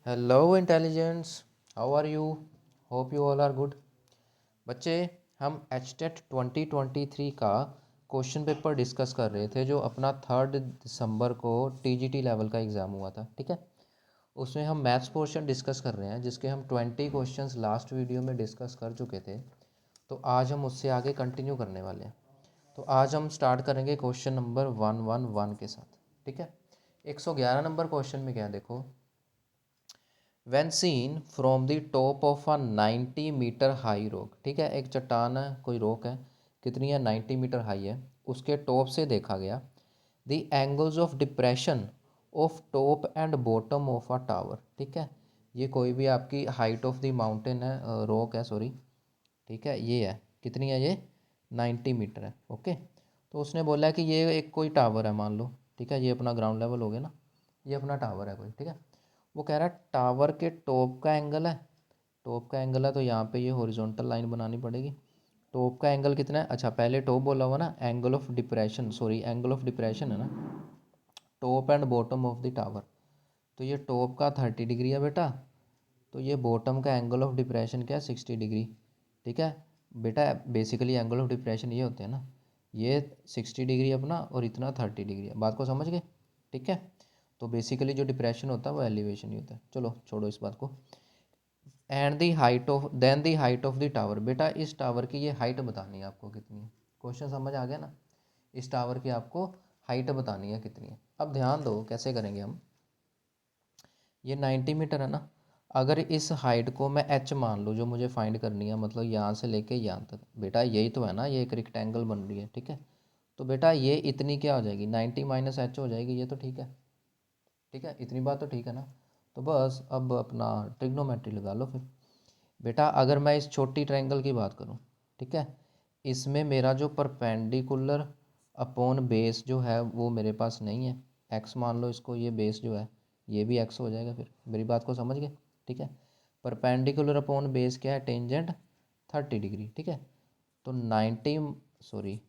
Hello intelligence, how are you? Hope you all are good. बच्चे, हम H TET 2023 का question paper discuss कर रहे थे जो अपना 3 दिसंबर को टीजीटी लेवल का एग्ज़ाम हुआ था। ठीक है, उसमें हम मैथ्स पोर्शन डिस्कस कर रहे हैं जिसके हम 20 क्वेश्चंस लास्ट वीडियो में डिस्कस कर चुके थे। तो आज हम उससे आगे कंटिन्यू करने वाले हैं। तो आज हम स्टार्ट करेंगे क्वेश्चन नंबर 111 के साथ। ठीक है, 111 नंबर क्वेश्चन में क्या है देखो। When seen from the top of a 90 metre high rock, ठीक है, एक चट्टान है, कोई रॉक है, कितनी है, 90 मीटर हाई है, उसके टॉप से देखा गया। The angles of depression of top and bottom of a tower, ठीक है, ये कोई भी आपकी हाइट ऑफ द माउंटेन है, रॉक है, सॉरी, ठीक है, ये है, कितनी है, ये 90 मीटर है। ओके, तो उसने बोला कि ये एक कोई टावर है, मान लो, ठीक है, ये अपना ग्राउंड लेवल हो गया ना, ये अपना टावर है कोई, ठीक है। वो कह रहा है टावर के टॉप का एंगल है, टॉप का एंगल है तो यहाँ पे ये हॉरिजॉन्टल लाइन बनानी पड़ेगी। टॉप का एंगल कितना है, अच्छा पहले टॉप बोला हुआ ना, angle of depression, sorry angle of depression है ना, top and bottom of the tower. तो ये टॉप का 30 डिग्री है बेटा, तो ये बॉटम का एंगल ऑफ डिप्रेशन क्या है, 60 डिग्री। ठीक है बेटा, बेसिकली एंगल ऑफ डिप्रेशन ये होते हैं ना, ये 60 डिग्री अपना और इतना 30 डिग्री है, बात को समझ गए। ठीक है, तो बेसिकली जो डिप्रेशन होता है वो एलिवेशन ही होता है। चलो छोड़ो इस बात को। And the height of, then the height of the tower, बेटा इस टावर की ये हाइट बतानी है आपको कितनी है। क्वेश्चन समझ आ गया ना, इस टावर की आपको हाइट बतानी है कितनी है। अब ध्यान दो कैसे करेंगे हम। ये 90 मीटर है ना, अगर इस हाइट को मैं एच मान लूँ जो मुझे फाइंड करनी है, मतलब यहाँ से लेके यहाँ तक, बेटा यही तो है ना, ये एक रेक्टेंगल बन रही है। ठीक है, तो बेटा ये इतनी क्या हो जाएगी, 90 माइनस एच हो जाएगी, ये तो ठीक है। ठीक है, इतनी बात तो ठीक है ना। तो बस अब अपना ट्रिग्नोमेट्री लगा लो फिर। बेटा अगर मैं इस छोटी ट्रायंगल की बात करूँ, ठीक है, इसमें मेरा जो परपेंडिकुलर अपॉन बेस जो है वो मेरे पास नहीं है, एक्स मान लो इसको, ये बेस जो है ये भी एक्स हो जाएगा, फिर मेरी बात को समझ गए। ठीक है, परपेंडिकुलर अपॉन बेस क्या है, टेंजेंट 30 डिग्री। ठीक है, तो 90, सॉरी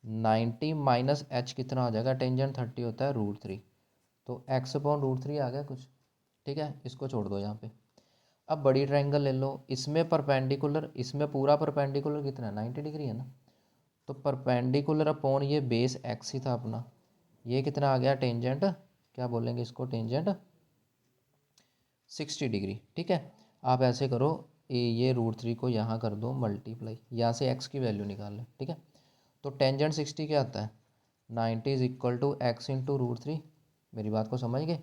90 माइनस एच कितना हो जाएगा, टेंजेंट 30 होता है √3, तो एक्स अपॉन √3 आ गया कुछ। ठीक है, इसको छोड़ दो यहाँ पे। अब बड़ी ट्रायंगल ले लो, इसमें परपेंडिकुलर, इसमें पूरा परपेंडिकुलर कितना है, 90 डिग्री है ना, तो परपेंडिकुलर अपॉन ये बेस एक्स ही था अपना, ये कितना आ गया, टेंजेंट, क्या बोलेंगे इसको, टेंजेंट 60 डिग्री। ठीक है, आप ऐसे करो, ये √3 को यहाँ कर दो मल्टीप्लाई, यहाँ से एक्स की वैल्यू निकाल लें। ठीक है, तो टेंजेंट 60 क्या आता है, 90 is equal to x into √3। मेरी बात को समझ गए।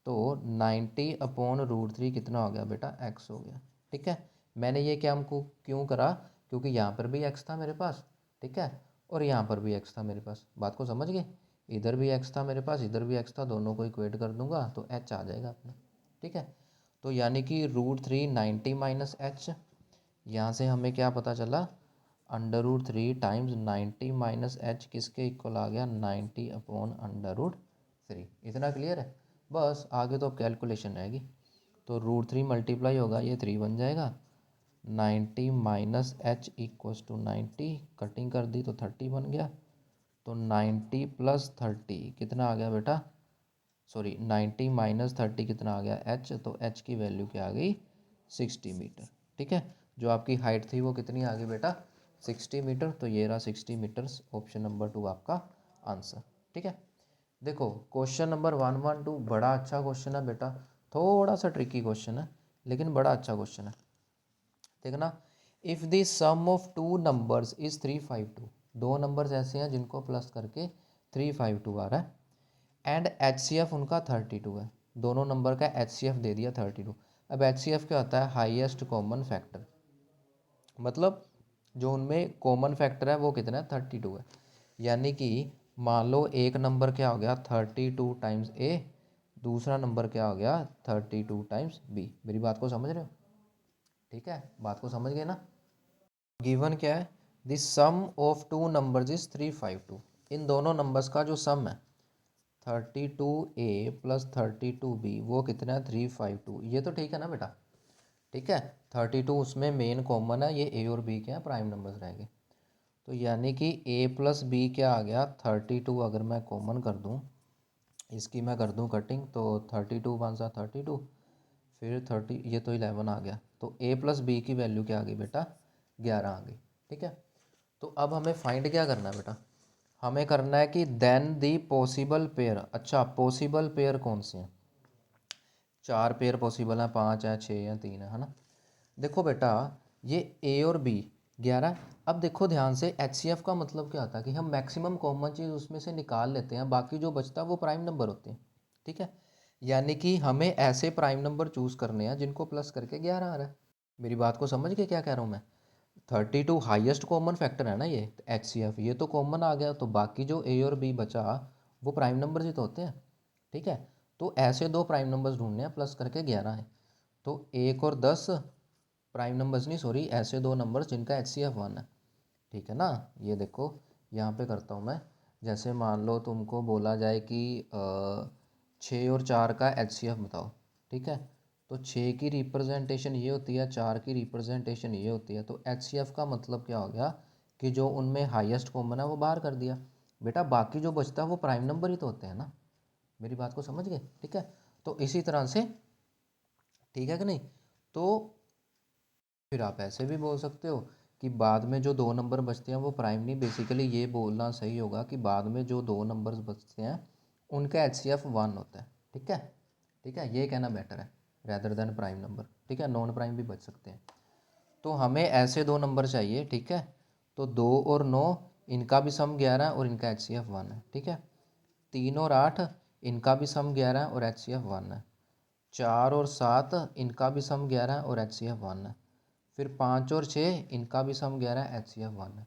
तो 90 अपॉन √3 कितना हो गया बेटा, एक्स हो गया। ठीक है, मैंने ये क्या हमको क्यों करा, क्योंकि यहाँ पर भी एक्स था मेरे पास, ठीक है, और यहाँ पर भी एक्स था मेरे पास, बात को समझ गए। इधर भी एक्स था मेरे पास, इधर भी एक्स था, दोनों को इक्वेट कर दूंगा तो एच आ जाएगा अपना। ठीक है, तो यानी कि √3 90 माइनस एच, यहाँ से हमें क्या पता चला, √3 टाइम्स 90 माइनस एच किसके इक्वल आ गया, 90 अपॉन √3। इतना क्लियर है, बस आगे तो अब कैलकुलेशन रहेगी। तो √3 मल्टीप्लाई होगा, ये 3 बन जाएगा, 90 minus h equals to 90, cutting कर दी तो 30 बन गया, तो 90 प्लस 30 कितना आ गया बेटा, सॉरी 90 माइनस 30 कितना आ गया, एच, तो एच की वैल्यू क्या आ गई, 60 मीटर। ठीक है, जो आपकी हाइट थी वो कितनी आ गई बेटा, 60 मीटर, तो ये रहा 60 मीटर्स, ऑप्शन नंबर 2 आपका आंसर। ठीक है, देखो क्वेश्चन नंबर 112 बड़ा अच्छा क्वेश्चन है बेटा, थोड़ा सा ट्रिकी क्वेश्चन है लेकिन बड़ा अच्छा क्वेश्चन है। देखना, if the sum of two numbers is 352, दो नंबर्स ऐसे हैं जिनको प्लस करके 352 आ रहा है, एंड एच सी एफ उनका 32 है, दोनों नंबर का एच सी एफ दे दिया 32। अब एच सी एफ क्या होता है, हाईएस्ट कॉमन फैक्टर, मतलब जो उनमें कॉमन फैक्टर है वो कितना है, 32 है। यानी कि मान लो एक नंबर क्या हो गया, 32 टाइम्स ए, दूसरा नंबर क्या हो गया, 32 टाइम्स बी। मेरी बात को समझ रहे हो, ठीक है, बात को समझ गए ना। गिवन क्या है, the sum of two numbers is 352, इन दोनों नंबर्स का जो सम है 32A प्लस 32B वो कितना है, 352, ये तो ठीक है ना बेटा। ठीक है, 32 उसमें मेन कॉमन है, ये ए और बी क्या है, प्राइम नंबर्स रहेंगे। तो यानी कि ए प्लस बी क्या आ गया, 32, अगर मैं कॉमन कर दूं, इसकी मैं कर दूं कटिंग, तो 32 × 32, फिर 30, ये तो 11 आ गया, तो a प्लस बी की वैल्यू क्या आ गई बेटा, 11 आ गई। ठीक है, तो अब हमें फाइंड क्या करना है बेटा, हमें करना है कि देन दी पॉसिबल पेयर। अच्छा, पॉसिबल पेयर कौन से हैं, 4 पेयर पॉसिबल हैं, 5 है, 6 है, 3 है ना। देखो बेटा, ये ए और बी 11। अब देखो ध्यान से, एच का मतलब क्या होता है कि हम मैक्सिमम कॉमन चीज़ उसमें से निकाल लेते हैं, बाकी जो बचता है वो प्राइम नंबर होते हैं। ठीक है, यानी कि हमें ऐसे प्राइम नंबर चूज़ करने हैं जिनको प्लस करके 11 आ रहा है। मेरी बात को समझ के क्या कह रहा हूँ मैं, 32 हाईएस्ट कॉमन फैक्टर है ना ये एच ये तो कॉमन आ गया, तो बाकी जो ए और बी बचा वो प्राइम नंबर ही तो होते हैं। ठीक है, तो ऐसे दो प्राइम नंबर्स ढूंढने हैं, प्लस करके 11 है, तो 1 और 10 प्राइम नंबर्स नहीं, सॉरी, ऐसे दो नंबर्स जिनका एच 1 है। ठीक है ना, ये देखो यहाँ पे करता हूँ मैं, जैसे मान लो तुमको बोला जाए कि 6 और 4 का एच बताओ। ठीक है, तो 6 की रिप्रेजेंटेशन ये होती है, 4 की रिप्रेजेंटेशन ये होती है, तो एच का मतलब क्या हो गया कि जो उनमें हाईएस्ट कॉमन है वो बाहर कर दिया। बेटा बाकी जो बचता है वो प्राइम नंबर ही तो होते हैं ना, मेरी बात को समझ गए। ठीक है, तो इसी तरह से, ठीक है कि नहीं, तो फिर आप ऐसे भी बोल सकते हो कि बाद में जो दो नंबर बचते हैं वो प्राइम नहीं, बेसिकली ये बोलना सही होगा कि बाद में जो दो नंबर्स बचते हैं उनका एच 1 होता है। ठीक है, ठीक है, ये कहना बेटर है रैदर देन प्राइम नंबर। ठीक है, नॉन प्राइम भी बच सकते हैं। तो हमें ऐसे दो नंबर चाहिए। ठीक है, तो 2 और 9, इनका भी सम 11 और इनका एच 1 है। ठीक है, 3 और 8, इनका भी सम 11 और एच 1 है। 4 और 7, इनका भी सम 11 और एच 1 है। फिर 5 और 6, इनका भी सम 11, एच 1 है।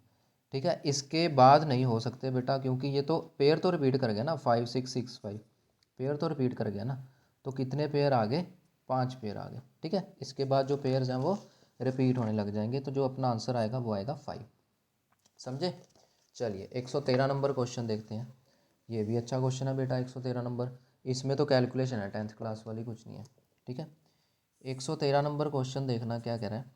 ठीक है, इसके बाद नहीं हो सकते बेटा, क्योंकि ये तो पेयर तो रिपीट कर गया ना, 5 6 6 5 पेयर तो रिपीट कर गया ना, तो कितने पेयर आ गए, 5 पेयर आ गए। ठीक है, इसके बाद जो पेयर्स हैं वो रिपीट होने लग जाएंगे, तो जो अपना आंसर आएगा वो आएगा 5। समझे। चलिए 113 नंबर क्वेश्चन देखते हैं। ये भी अच्छा क्वेश्चन है बेटा, 113 नंबर, इसमें तो कैलकुलेशन है 10th क्लास वाली, कुछ नहीं है। ठीक है, 113 नंबर क्वेश्चन देखना क्या कह रहा है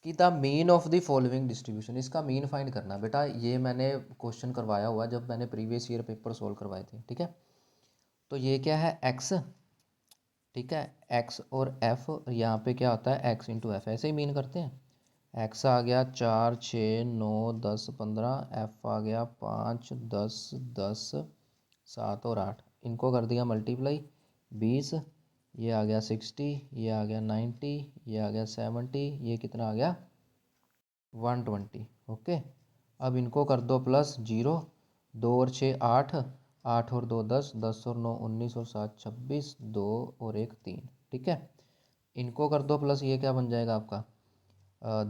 कि the mean of the following distribution, इसका मीन फाइंड करना। बेटा ये मैंने क्वेश्चन करवाया हुआ जब मैंने प्रीवियस ईयर पेपर सोल्व करवाए थे। ठीक है, तो ये क्या है, एक्स। ठीक है, एक्स और एफ, यहाँ पे क्या होता है एक्स इंटू एफ, ऐसे ही मीन करते हैं। एक्स आ गया 4 6 9 10 15, एफ आ गया 5 10 10 7 और 8, इनको कर दिया मल्टीप्लाई 20, ये आ गया 60, ये आ गया 90, ये आ गया 70, ये कितना आ गया 120। ओके, अब इनको कर दो प्लस 0, 2 और 6 8, 8 और 2 10, 10 और 9 19 और 7 26, 2 और 1 3। ठीक है, इनको कर दो प्लस, ये क्या बन जाएगा आपका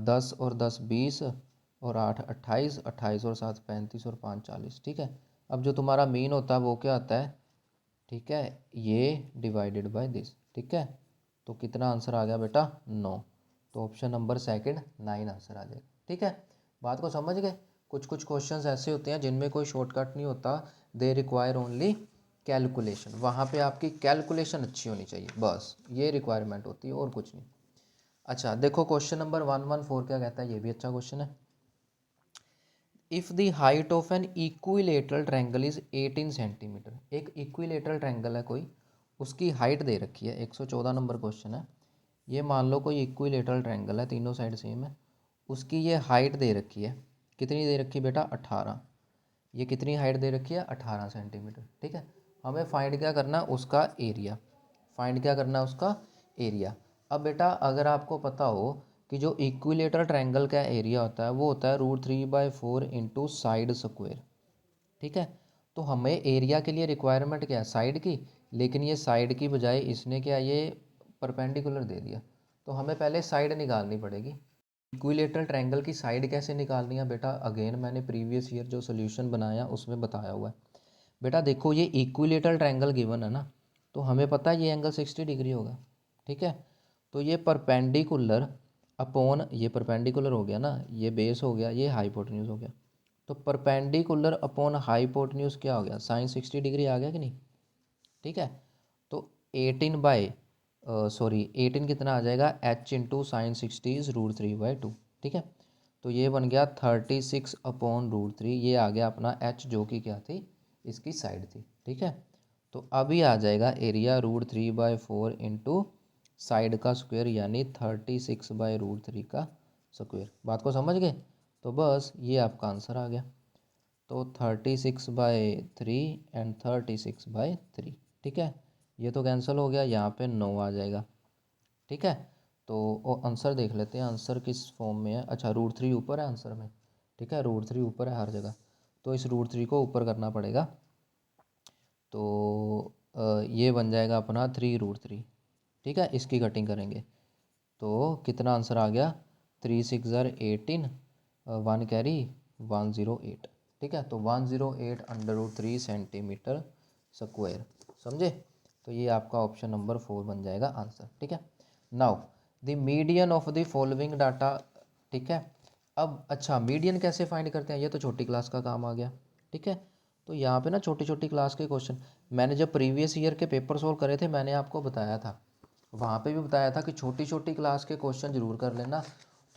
10 और 10 20 और 8 28, 28 और 7 35 और 5 40। ठीक है, अब जो तुम्हारा मीन होता है वो क्या आता है, ठीक है, ये डिवाइडेड बाय दिस। ठीक है, तो कितना आंसर आ गया बेटा 9, तो ऑप्शन नंबर सेकंड 9 आंसर आ जाएगा। ठीक है, बात को समझ गए। कुछ कुछ क्वेश्चंस ऐसे होते हैं जिनमें कोई शॉर्टकट नहीं होता, दे रिक्वायर ओनली कैलकुलेशन, वहाँ पे आपकी कैलकुलेशन अच्छी होनी चाहिए, बस ये रिक्वायरमेंट होती है और कुछ नहीं। अच्छा देखो, क्वेश्चन नंबर 114 क्या कहता है, ये भी अच्छा क्वेश्चन है। If the height of an equilateral triangle is 18 centimetre, एक इक्विलेटरल ट्रायंगल है कोई, उसकी हाइट दे रखी है, 114 नंबर क्वेश्चन है। ये मान लो कोई इक्विलेटरल ट्रायंगल है, तीनों साइड सेम है, उसकी ये हाइट दे रखी है, कितनी दे रखी है बेटा 18। ये कितनी हाइट दे रखी है 18 सेंटीमीटर। ठीक है, हमें फाइंड क्या करना है उसका एरिया, फाइंड क्या करना है उसका एरिया। अब बेटा अगर आपको पता हो कि जो इक्विलेटरल ट्रायंगल का एरिया होता है वो होता है √3/4 इंटू साइड स्क्वायर। ठीक है, तो हमें एरिया के लिए रिक्वायरमेंट क्या है साइड की, लेकिन ये साइड की बजाय इसने क्या ये परपेंडिकुलर दे दिया, तो हमें पहले साइड निकालनी पड़ेगी। इक्विलेटरल ट्रायंगल की साइड कैसे निकालनी है बेटा, अगेन मैंने प्रीवियस ईयर जो सोल्यूशन बनाया उसमें बताया हुआ है। बेटा देखो ये इक्विलेटरल ट्रायंगल गिवन है ना, तो हमें पता है ये एंगल 60 डिग्री होगा। ठीक है, तो ये परपेंडिकुलर अपॉन, ये परपेंडिकुलर हो गया ना, ये बेस हो गया, ये हाइपोटेन्यूज हो गया, तो परपेंडिकुलर अपॉन हाइपोटेन्यूज क्या हो गया, साइन 60 डिग्री आ गया कि नहीं। ठीक है, तो 18 कितना आ जाएगा, एच इंटू साइन 60 इज √3/2। ठीक है, तो ये बन गया 36/√3, ये आ गया अपना एच जो कि क्या थी, इसकी साइड थी। ठीक है, तो अभी आ जाएगा एरिया √3/4 इंटू साइड का स्क्वायर यानी 36/√3 का स्क्वायर। बात को समझ गए? तो बस ये आपका आंसर आ गया। तो 36/3 एंड 36/3, ठीक है। ये तो कैंसिल हो गया, यहाँ पे 9 आ जाएगा, ठीक है। तो आंसर देख लेते हैं, आंसर किस फॉर्म में है। अच्छा, √3 ऊपर है आंसर में, ठीक है, √3 ऊपर है हर जगह, तो इस √3 को ऊपर करना पड़ेगा। तो ये बन जाएगा अपना 3√3, ठीक है। इसकी कटिंग करेंगे तो कितना आंसर आ गया, 3 6 18, 1 कैरी 108, ठीक है। तो 108/√3 सेंटीमीटर स्क्वायर, समझे। तो ये आपका ऑप्शन नंबर 4 बन जाएगा आंसर, ठीक है। Now the median of the following data, ठीक है। अब अच्छा, मीडियन कैसे फाइंड करते हैं, ये तो छोटी क्लास का काम आ गया, ठीक है। तो यहाँ पे ना छोटी छोटी क्लास के क्वेश्चन, मैंने जब प्रीवियस ईयर के पेपर सोल्व करे थे मैंने आपको बताया था, वहाँ पे भी बताया था कि छोटी छोटी क्लास के क्वेश्चन जरूर कर लेना,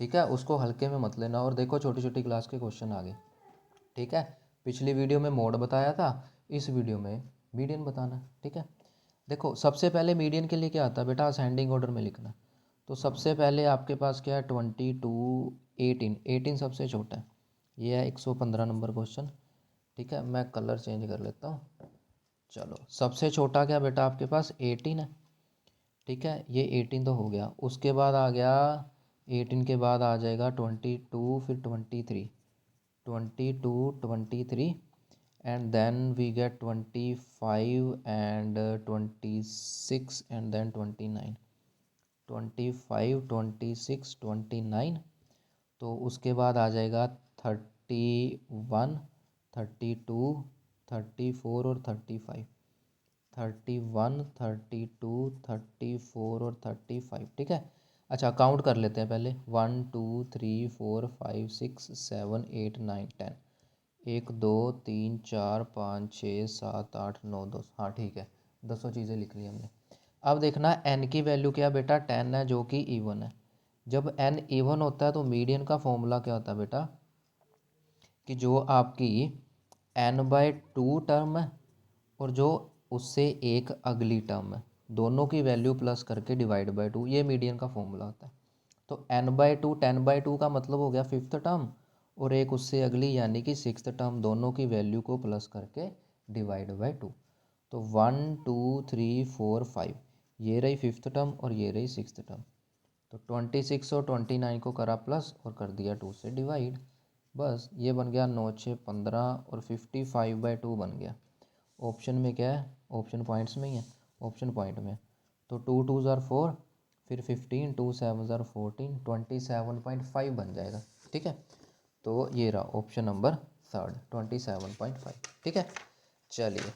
ठीक है, उसको हल्के में मत लेना। और देखो छोटी छोटी क्लास के क्वेश्चन आ गए, ठीक है। पिछली वीडियो में मोड बताया था, इस वीडियो में मीडियन बताना, ठीक है। देखो सबसे पहले मीडियन के लिए क्या आता है बेटा, असेंडिंग ऑर्डर में लिखना। तो सबसे पहले आपके पास क्या है, 22 18 सबसे छोटा है, ये है 115 नंबर क्वेश्चन, ठीक है। मैं कलर चेंज कर लेता हूँ। चलो सबसे छोटा क्या बेटा आपके पास 18 है, ठीक है, ये 18 तो हो गया। उसके बाद आ गया 18 के बाद आ जाएगा 22, फिर 23, 22 23, and then we get 25 and 26 and then 29, 25 26 29। तो उसके बाद आ जाएगा 31 32 34 और 35, 31 32 34 और 35, ठीक है। अच्छा काउंट कर लेते हैं पहले, 1 2 3 4 5 6 7 8 9 10, 1 2 3 4 5 6 7 8 9 10, हाँ ठीक है, 10 चीज़ें लिख ली हमने। अब देखना n की वैल्यू क्या बेटा, 10 है जो कि इवन है। जब n इवन होता है तो मीडियन का फॉर्मूला क्या होता है बेटा, कि जो आपकी n/2 टर्म है और जो उससे एक अगली टर्म है, दोनों की वैल्यू प्लस करके डिवाइड बाय 2, ये मीडियन का फॉर्मूला होता है। तो n/2 10/2 का मतलब हो गया फिफ्थ टर्म, और एक उससे अगली यानी कि सिक्स्थ टर्म, दोनों की वैल्यू को प्लस करके डिवाइड बाय 2। तो 1 2 3 4 5, ये रही फिफ्थ टर्म और ये रही सिक्स्थ टर्म। तो 26 और 29 को करा प्लस और कर दिया 2 से डिवाइड, बस ये बन गया 9 6 15 और 55/2 बन गया। ऑप्शन में क्या है, ऑप्शन पॉइंट्स में ही है, ऑप्शन पॉइंट में। तो 2 2 ज़ार 4, फिर 15, 2 7 ज़ार 14, 27.5 बन जाएगा, ठीक है। तो ये रहा ऑप्शन नंबर 3, 27.5, ठीक है। चलिए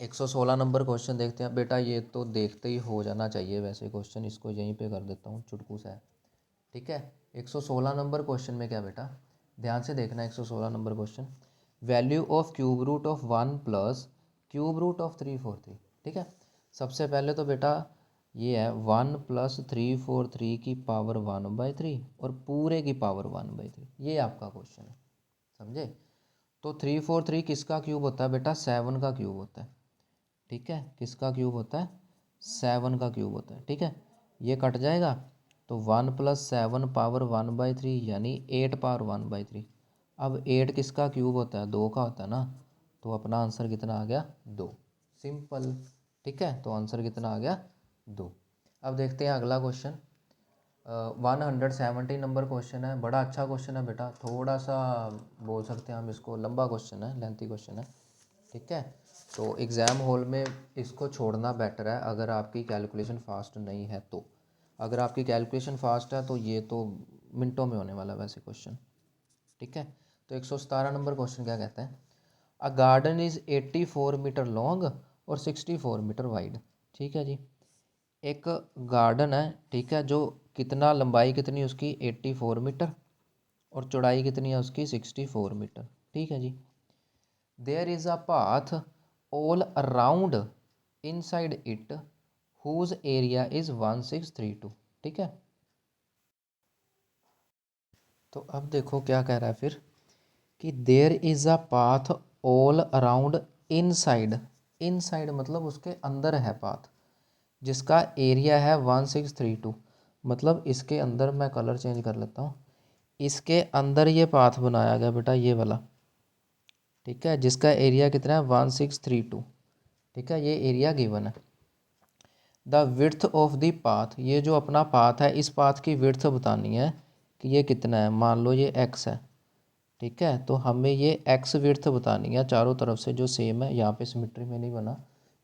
116 नंबर क्वेश्चन देखते हैं बेटा, ये तो देखते ही हो जाना चाहिए वैसे क्वेश्चन, इसको यहीं पे कर देता हूँ, चुटकू सा है, ठीक है। 116 नंबर क्वेश्चन में क्या बेटा, ध्यान से देखना। 116 number question, value of cube root of 1 plus cube root of 343, ठीक है। सबसे पहले तो बेटा ये है 1 + 343 की पावर 1/3 और पूरे की पावर 1/3, ये आपका क्वेश्चन है, समझे। तो 343 किसका क्यूब होता है बेटा, 7 का क्यूब होता है, ठीक है। किसका क्यूब होता है, 7 का क्यूब होता है, ठीक है। ये कट जाएगा, तो 1 + 7 पावर 1/3 यानी 8 पावर 1/3। अब 8 किसका क्यूब होता है, 2 का होता है ना, तो अपना आंसर कितना आ गया, 2, सिंपल, ठीक है। तो आंसर कितना आ गया, 2। अब देखते हैं अगला क्वेश्चन, 170 नंबर क्वेश्चन है, बड़ा अच्छा क्वेश्चन है बेटा, थोड़ा सा बोल सकते हैं हम इसको लंबा क्वेश्चन है, लेंथी क्वेश्चन है, ठीक है। तो एग्ज़ाम हॉल में इसको छोड़ना बेटर है अगर आपकी कैलकुलेशन फास्ट नहीं है तो। अगर आपकी कैलकुलेशन फास्ट है तो ये तो मिनटों में होने वाला वैसे क्वेश्चन, ठीक है। तो 117 नंबर क्वेश्चन क्या कहता है, अ गार्डन इज़ 84 मीटर लॉन्ग और 64 मीटर वाइड, ठीक है जी। एक गार्डन है, ठीक है, जो कितना लंबाई कितनी उसकी 84 मीटर और चौड़ाई कितनी है उसकी 64 मीटर, ठीक है जी। There is a path all around inside it whose area is 1632, ठीक है। तो अब देखो क्या कह रहा है फिर, कि there is a path all around inside, inside मतलब उसके अंदर है पाथ, जिसका एरिया है 1632। मतलब इसके अंदर मैं कलर चेंज कर लेता हूँ, इसके अंदर ये पाथ बनाया गया बेटा, ये वाला, ठीक है, जिसका एरिया कितना है 1632, ठीक है, ये एरिया गिवन है। The width of the path, ये जो अपना पाथ है इस पाथ की विड्थ बतानी है कि ये कितना है। मान लो ये x है, ठीक है, तो हमें ये x विड्थ बतानी है चारों तरफ से जो सेम है। यहाँ पे सिमेट्री में नहीं बना,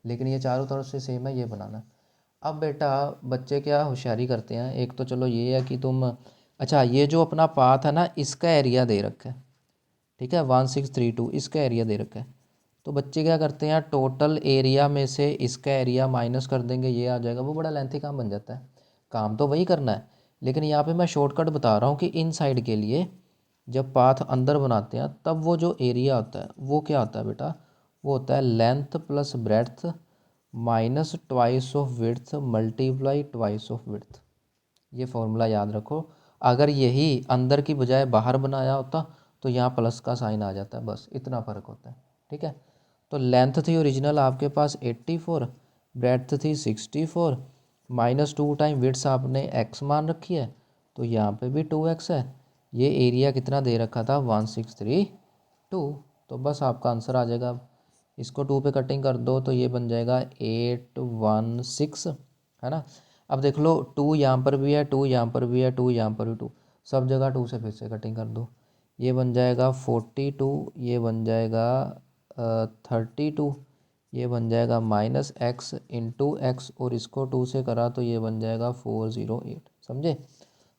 लेकिन ये चारों तरफ से सेम है, ये बनाना है। अब बेटा बच्चे क्या होशियारी करते हैं, एक तो चलो ये है कि तुम, अच्छा ये जो अपना पाथ है ना इसका एरिया दे रखा है, ठीक है, 1632 इसका एरिया दे रखा है। तो बच्चे क्या करते हैं, टोटल एरिया में से इसका एरिया माइनस कर देंगे, ये आ जाएगा। वो बड़ा लेंथी काम बन जाता है, काम तो वही करना है, लेकिन यहाँ पे मैं शॉर्टकट बता रहा हूँ कि इन साइड के लिए जब पाथ अंदर बनाते हैं तब वो जो एरिया होता है वो क्या होता है बेटा, वो होता है length plus breadth minus twice of width multiply twice of width. ये फॉर्मूला याद रखो। अगर यही अंदर की बजाय बाहर बनाया होता तो यहाँ प्लस का साइन आ जाता है, बस इतना फ़र्क होता है, ठीक है। तो लेंथ थी ओरिजिनल आपके पास 84, ब्रेड्थ थी 64, माइनस 2 टाइम विड्थ आपने x मान रखी है, तो यहाँ पे भी 2x है। ये एरिया कितना दे रखा था 1632, तो बस आपका आंसर आ जाएगा। इसको 2 पे कटिंग कर दो तो ये बन जाएगा 816, है ना। अब देख लो 2 यहाँ पर भी है, 2 यहाँ पर भी है, 2 यहाँ पर भी 2, सब जगह 2 से फिर से कटिंग कर दो। ये बन जाएगा 42, ये बन जाएगा 32, ये बन जाएगा माइनस एक्स इंटू एक्स, और इसको 2 से करा तो ये बन जाएगा 408, समझे।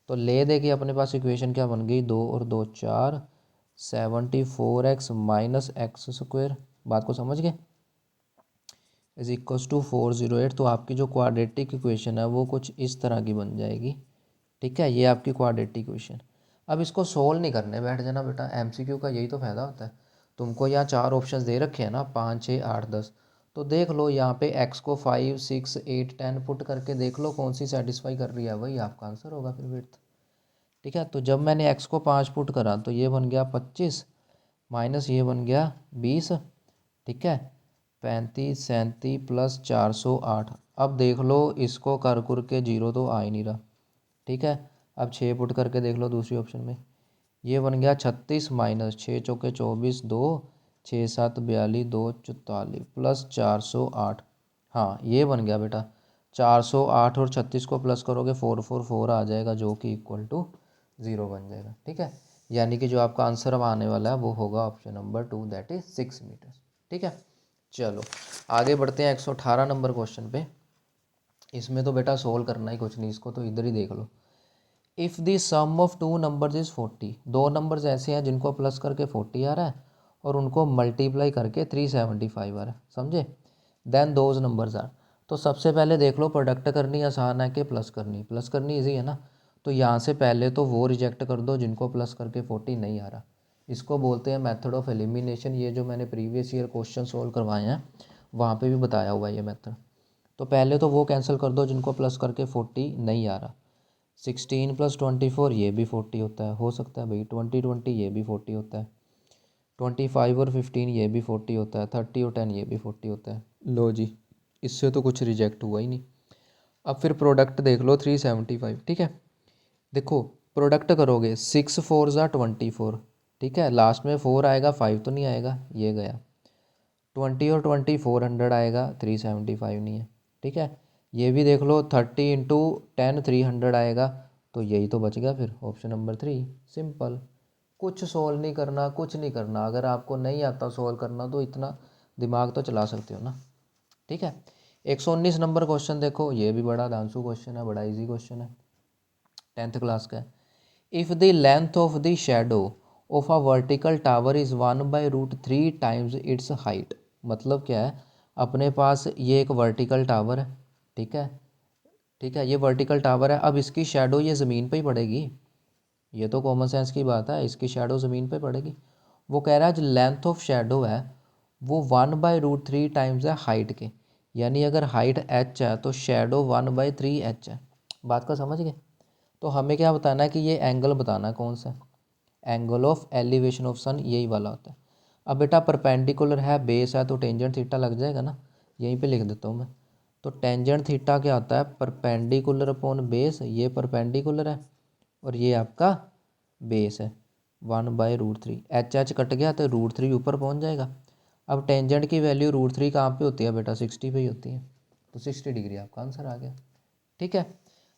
तो ले दे के अपने पास इक्वेशन क्या बन गई, 2 और 2 4, 74x माइनस एक्स स्क्वायर। बात को समझ गए, इज इक्वल्स टू 408। तो आपकी जो क्वाड्रेटिक इक्वेशन है वो कुछ इस तरह की बन जाएगी, ठीक है, ये आपकी क्वाड्रेटिक इक्वेशन। अब इसको सोल्व नहीं करने बैठ जाना बेटा, एमसीक्यू का यही तो फ़ायदा होता है। तुमको यहाँ 4 ऑप्शंस दे रखे हैं ना, 5 6 8 10, तो देख लो यहाँ पे x को 5 6 8 10 पुट करके देख लो कौन सी सेटिस्फाई कर रही है, वही आपका आंसर होगा फिर विड्थ, ठीक है। तो जब मैंने x को 5 पुट करा तो ये बन गया 25, माइनस ये बन गया 20, ठीक है, 35 37 प्लस 408। अब देख लो इसको कर के जीरो तो आ ही नहीं रहा, ठीक है। अब 6 पुट करके देख लो दूसरी ऑप्शन में, ये बन गया 36 माइनस 6 चौके 24 2 6 7 42 2 44 प्लस 408। हाँ ये बन गया बेटा 408, और 36 को प्लस करोगे 444 आ जाएगा, जो कि इक्वल टू 0 बन जाएगा, ठीक है। यानी कि जो आपका आंसर अब आने वाला है वो होगा option number 2, that is 6 metre, ठीक है। चलो आगे बढ़ते हैं 118 नंबर क्वेश्चन पे। इसमें तो बेटा सोल्व करना ही कुछ नहीं, इसको तो इधर ही देख लो। If the sum of two numbers is 40, दो नंबर्स ऐसे हैं जिनको प्लस करके 40 आ रहा है और उनको मल्टीप्लाई करके 375 आ रहा है, समझे। देन दोज नंबर्स आर, तो सबसे पहले देख लो प्रोडक्ट करनी आसान है कि प्लस करनी ईजी है ना। तो यहाँ से पहले तो वो रिजेक्ट कर दो जिनको प्लस करके 40 नहीं आ रहा, इसको बोलते हैं मेथड ऑफ एलिमिनेशन। ये जो मैंने प्रीवियस ईयर क्वेश्चन सोल्व करवाए हैं वहाँ पे भी बताया हुआ है ये मेथड। तो पहले तो वो कैंसिल कर दो जिनको प्लस करके 40 नहीं आ रहा। 16 प्लस 24 ये भी 40 होता है, हो सकता है भाई 20 20 ये भी 40 होता है, 25 और 15 ये भी 40 होता है, 30 और 10 ये भी 40 होता है। लो जी, इससे तो कुछ रिजेक्ट हुआ ही नहीं। अब फिर प्रोडक्ट देख लो 375, ठीक है। देखो प्रोडक्ट करोगे 6 4 ज़ा 24, ठीक है, लास्ट में 4 आएगा 5 तो नहीं आएगा, ये गया। 20 और 20 400 आएगा, 375 नहीं है, ठीक है। ये भी देख लो 30 इंटू 10 300 आएगा, तो यही तो बच गया फिर ऑप्शन नंबर 3, सिंपल। कुछ सोल्व नहीं करना, कुछ नहीं करना। अगर आपको नहीं आता सोल्व करना तो इतना दिमाग तो चला सकते हो ना, ठीक है। 119 नंबर क्वेश्चन देखो, ये भी बड़ा डांसू क्वेश्चन है, बड़ा इजी क्वेश्चन है, 10th क्लास का है। If the length of the shadow of a vertical tower is 1/√3 times it's height, मतलब क्या है, अपने पास ये एक वर्टिकल टावर है, ठीक है, ठीक है, ये वर्टिकल टावर है। अब इसकी शेडो ये ज़मीन पे ही पड़ेगी, ये तो कॉमन सेंस की बात है, इसकी शेडो ज़मीन पे पड़ेगी। वो कह रहा है जो लेंथ ऑफ शेडो है वो 1/√3 टाइम्स है हाइट के, यानी अगर हाइट h है तो शेडो 1/3 h है। बात को समझ गए। तो हमें क्या बताना है कि ये एंगल बताना है कौन सा, एंगल ऑफ एलिवेशन ऑफ सन, यही वाला होता है। अब बेटा परपेंडिकुलर है, बेस है, तो टेंजेंट थीटा लग जाएगा ना, यहीं पे लिख देता हूँ मैं। तो टेंजेंट थीटा क्या होता है, परपेंडिकुलर अपॉन बेस, ये परपेंडिकुलर है और ये आपका बेस है 1/√3। एच एच कट गया तो √3 ऊपर पहुंच जाएगा। अब टेंजेंट की वैल्यू √3 कहाँ पे होती है बेटा, 60 पे ही होती है, तो 60 डिग्री आपका आंसर आ गया। ठीक है,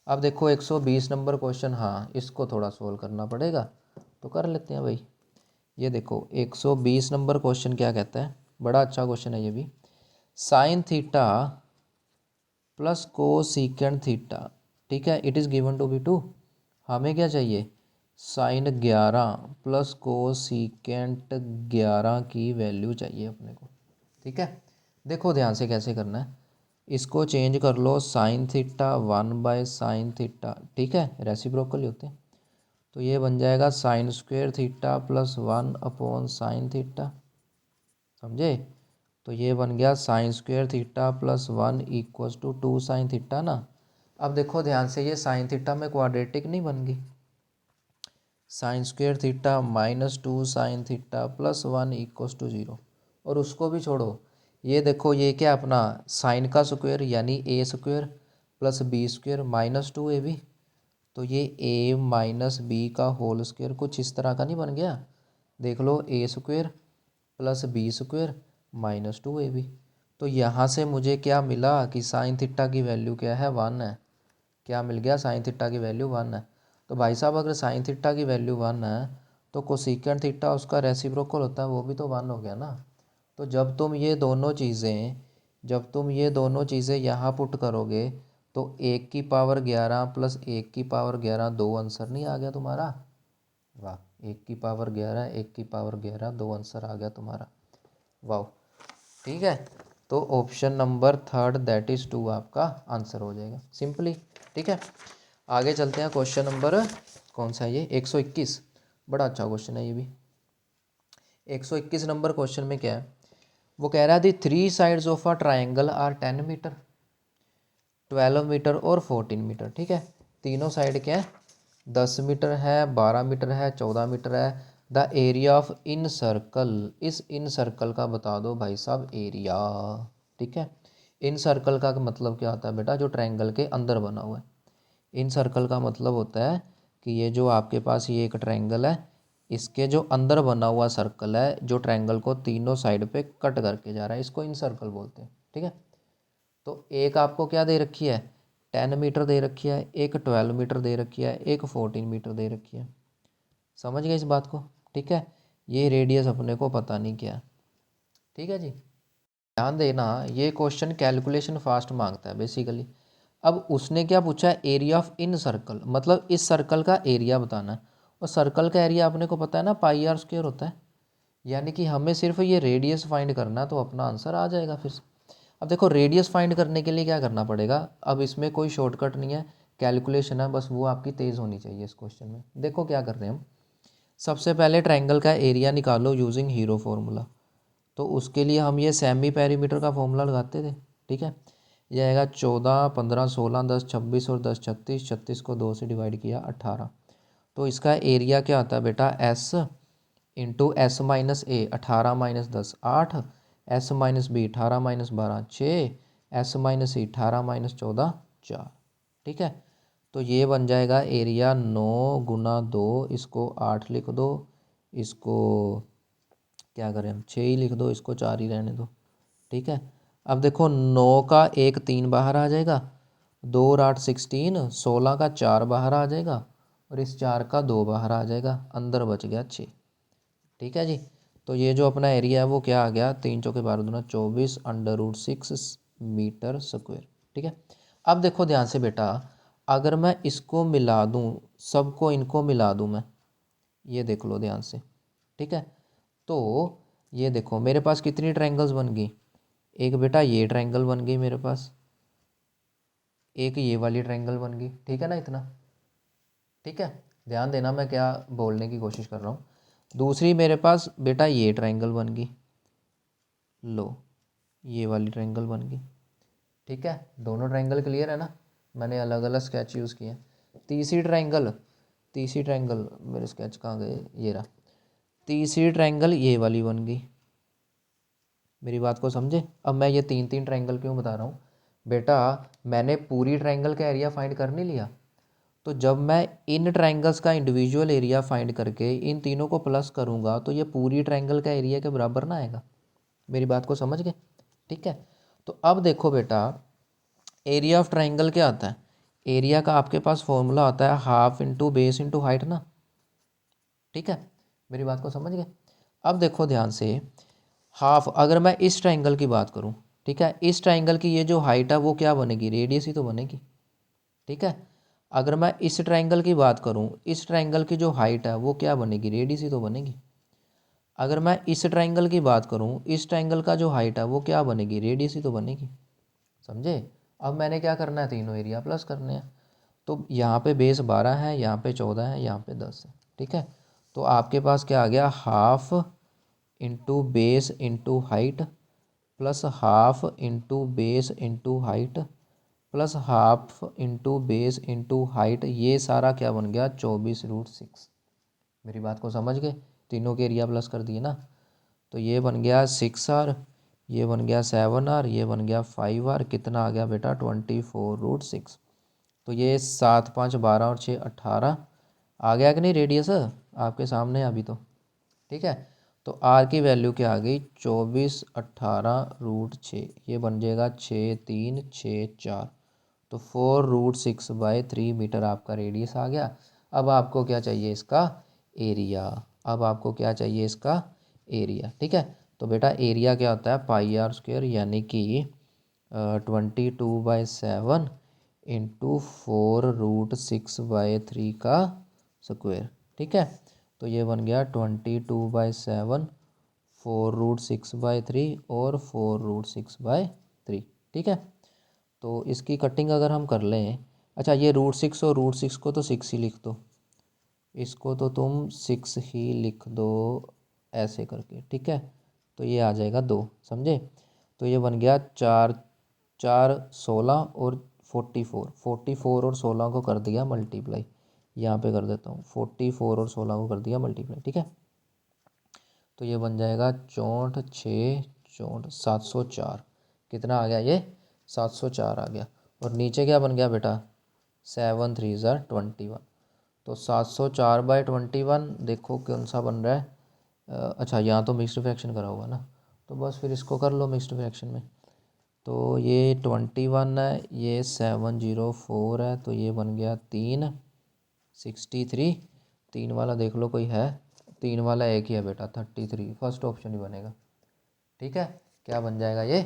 अब देखो 120 नंबर क्वेश्चन, हाँ इसको थोड़ा सोल्व करना पड़ेगा तो कर लेते हैं भाई। ये देखो 120 नंबर क्वेश्चन क्या कहता है, बड़ा अच्छा क्वेश्चन है ये भी। Sine theta plus cosecant theta, ठीक है, it is given to be 2। हमें क्या चाहिए, साइन 11 प्लस कोसेकेंट 11 की वैल्यू चाहिए अपने को। ठीक है, देखो ध्यान से कैसे करना है, इसको चेंज कर लो, साइन थीटा 1/साइन थीटा, ठीक है, रेसिप्रोकल होते हैं, तो ये बन जाएगा sine square theta plus sine theta, समझे। तो ये बन गया sine square theta plus 1 equals to 2 sine theta ना। अब देखो ध्यान से, ये साइन थीटा में क्वाड्रेटिक नहीं बन गई, sine square theta -2 sine theta plus 1 equals to 0। और उसको भी छोड़ो, ये देखो ये क्या अपना साइन का स्क्वेयर यानी a square plus b square -2 a b, तो ये ए माइनस बी का होल स्क्वेयर कुछ इस तरह का नहीं बन गया। देख लो a square plus b square -2 a b. तो यहाँ से मुझे क्या मिला कि साइन थीटा की वैल्यू क्या है, 1 है। क्या मिल गया, साइन थीटा की वैल्यू 1 है। तो भाई साहब अगर साइन थीटा की वैल्यू 1 है तो कोसेकेंट थीटा उसका रेसिप्रोकल होता है, वो भी तो 1 हो गया ना। तो जब तुम ये दोनों चीज़ें यहाँ पुट करोगे तो 1 की पावर 11 प्लस 1 की पावर 11 दो आंसर नहीं आ गया तुम्हारा, वाह, 1 की पावर 11 1 की पावर 11 दो आंसर आ गया तुम्हारा, वाह। ठीक है, तो option number third that is 2 आपका आंसर हो जाएगा सिंपली। ठीक है, आगे चलते हैं, क्वेश्चन नंबर कौन सा है ये, 121। बड़ा अच्छा क्वेश्चन है ये भी। 121 नंबर क्वेश्चन में क्या है, वो कह रहा है the 3 sides of a triangle are 10 metre 12 metre और 14 मीटर। ठीक है, तीनों साइड क्या है, 10 मीटर है, 12 मीटर है, 14 मीटर है। The area of in circle, इस इन सर्कल का बता दो भाई साहब एरिया। ठीक है, इन सर्कल का मतलब क्या होता है बेटा, जो ट्रायंगल के अंदर बना हुआ है। इन सर्कल का मतलब होता है कि ये जो आपके पास ये एक ट्रायंगल है, इसके जो अंदर बना हुआ सर्कल है जो ट्रायंगल को तीनों साइड पे कट करके जा रहा है, इसको इन सर्कल बोलते हैं। ठीक है, तो एक आपको क्या दे रखी है, 10 मीटर दे रखी है, एक 12 मीटर दे रखी है, एक 14 मीटर दे रखी है। समझ गए इस बात को। ठीक है, ये रेडियस अपने को पता नहीं क्या। ठीक है जी, ध्यान देना, ये क्वेश्चन कैलकुलेशन फास्ट मांगता है बेसिकली। अब उसने क्या पूछा है, एरिया ऑफ इन सर्कल, मतलब इस सर्कल का एरिया बताना है। और सर्कल का एरिया अपने को पता है ना, पाई आर स्क्वायर होता है। यानी कि हमें सिर्फ ये रेडियस फाइंड करना है तो अपना आंसर आ जाएगा फिर से। अब देखो रेडियस फाइंड करने के लिए क्या करना पड़ेगा, अब इसमें कोई शॉर्टकट नहीं है, कैलकुलेशन है, बस वो आपकी तेज़ होनी चाहिए इस क्वेश्चन में। देखो क्या कर रहे हैं हम, सबसे पहले ट्रायंगल का एरिया निकालो यूजिंग हीरो फार्मूला। तो उसके लिए हम ये सेमी पेरीमीटर का फॉर्मूला लगाते थे। ठीक है, ये आएगा 14 15 16 10 26 और 10 36, 36 को 2 से डिवाइड किया 18। तो इसका एरिया क्या आता है बेटा, s into s minus a, 18 minus 10 8, s minus b 18 minus 12 6, s minus c 18 minus 14 4। ठीक है, तो ये बन जाएगा एरिया 9 × 2, इसको 8 लिख दो, इसको क्या करें हम 6 ही लिख दो, इसको 4 ही रहने दो। ठीक है, अब देखो 9 का एक 3 बाहर आ जाएगा, 2 और 8 16, 16 का 4 बाहर आ जाएगा और इस 4 का 2 बाहर आ जाएगा, अंदर बच गया 6। ठीक है जी, तो ये जो अपना एरिया है वो क्या आ गया, 3 चौके 12 दूना 24 √6 मीटर स्क्वायर। ठीक है, अब देखो ध्यान से बेटा, अगर मैं इसको मिला दूँ, सबको इनको मिला दूँ मैं, ये देख लो ध्यान से। ठीक है, तो ये देखो मेरे पास कितनी ट्रायंगल्स बन गई, एक बेटा ये ट्रायंगल बन गई मेरे पास, एक ये वाली ट्रायंगल बन गई। ठीक है ना इतना। ठीक है, ध्यान देना मैं क्या बोलने की कोशिश कर रहा हूँ। दूसरी मेरे पास बेटा ये ट्रायंगल बन गई, लो ये वाली ट्रायंगल बन गई। ठीक है, दोनों ट्रायंगल क्लियर है ना, मैंने अलग अलग स्केच यूज़ किए। तीसरी ट्रायंगल मेरे स्केच कहाँ गए, ये रहा, तीसरी ट्रायंगल ये वाली बन गई। मेरी बात को समझे। अब मैं ये 3 3 ट्रायंगल क्यों बता रहा हूँ, बेटा मैंने पूरी ट्रायंगल का एरिया फाइंड कर नहीं लिया, तो जब मैं इन ट्रायंगल्स का इंडिविजुअल एरिया फाइंड करके इन तीनों को प्लस करूँगा तो ये पूरी ट्रायंगल का एरिया के बराबर ना आएगा। मेरी बात को समझ गए? ठीक है, तो अब देखो बेटा एरिया ऑफ ट्रायंगल क्या आता है? एरिया का आपके पास फॉर्मूला आता है half into base into height ना। ठीक है, मेरी बात को समझ गए? अब देखो ध्यान से, हाफ अगर मैं इस ट्रायंगल की बात करूं, ठीक है, इस ट्रायंगल की ये जो हाइट है वो क्या बनेगी? रेडियस ही तो बनेगी। ठीक है, अगर मैं इस ट्रायंगल की बात करूं, इस ट्रायंगल की जो हाइट है वो क्या बनेगी? रेडियस ही तो बनेगी। अगर मैं इस ट्रायंगल की बात करूं, इस ट्रायंगल का जो हाइट है वो क्या बनेगी? रेडियस ही तो बनेगी। समझे? अब मैंने क्या करना है? तीनों एरिया प्लस करने हैं। तो यहाँ पे बेस 12 है, यहाँ पे 14 है, यहाँ पे 10 है। ठीक है, तो आपके पास क्या आ गया? Half into base into height plus half into base into height plus half into base into height, ये सारा क्या बन गया? 24√6। मेरी बात को समझ गए? तीनों के एरिया प्लस कर दिए ना, तो ये बन गया 6R, ये बन गया 7R, ये बन गया 5R। कितना आ गया बेटा? 24√6। तो ये 7 5 12 और 6 18 आ गया कि नहीं? रेडियस आपके सामने है अभी तो। ठीक है, तो आर की वैल्यू क्या आ गई? 24/18√6। ये बन जाएगा 6364। तो 4√6/3 मीटर आपका रेडियस आ गया। अब आपको क्या चाहिए? इसका एरिया। अब आपको क्या चाहिए? इसका एरिया। ठीक है, तो बेटा एरिया क्या होता है? πr² यानी कि 22/7 इंटू 4√6/3 का स्क्वायर। ठीक है, तो ये बन गया 22/7, 4√6/3 और 4√6/3। ठीक है, तो इसकी कटिंग अगर हम कर लें, अच्छा ये √6 और √6 को तो 6 ही लिख दो, इसको तो तुम 6 ही लिख दो ऐसे करके। ठीक है, तो ये आ जाएगा 2। समझे? तो ये बन गया 4 4 16 और 44। 44 और 16 को कर दिया मल्टीप्लाई, यहाँ पे कर देता हूँ 44 और 16 को कर दिया मल्टीप्लाई। ठीक है, तो ये बन जाएगा 64 6 64 704। कितना आ गया? ये 704 आ गया। और नीचे क्या बन गया बेटा? 7 3 21। तो 704/21 देखो कौन सा बन रहा है? अच्छा यहाँ तो मिक्स्ड फ्रैक्शन करा होगा ना, तो बस फिर इसको कर लो मिक्स्ड फ्रैक्शन में। तो ये 21 है, ये 704 है, तो ये बन गया 363। 3 वाला देख लो कोई है? 3 वाला एक ही है बेटा, 33। फर्स्ट ऑप्शन ही बनेगा। ठीक है, क्या बन जाएगा? ये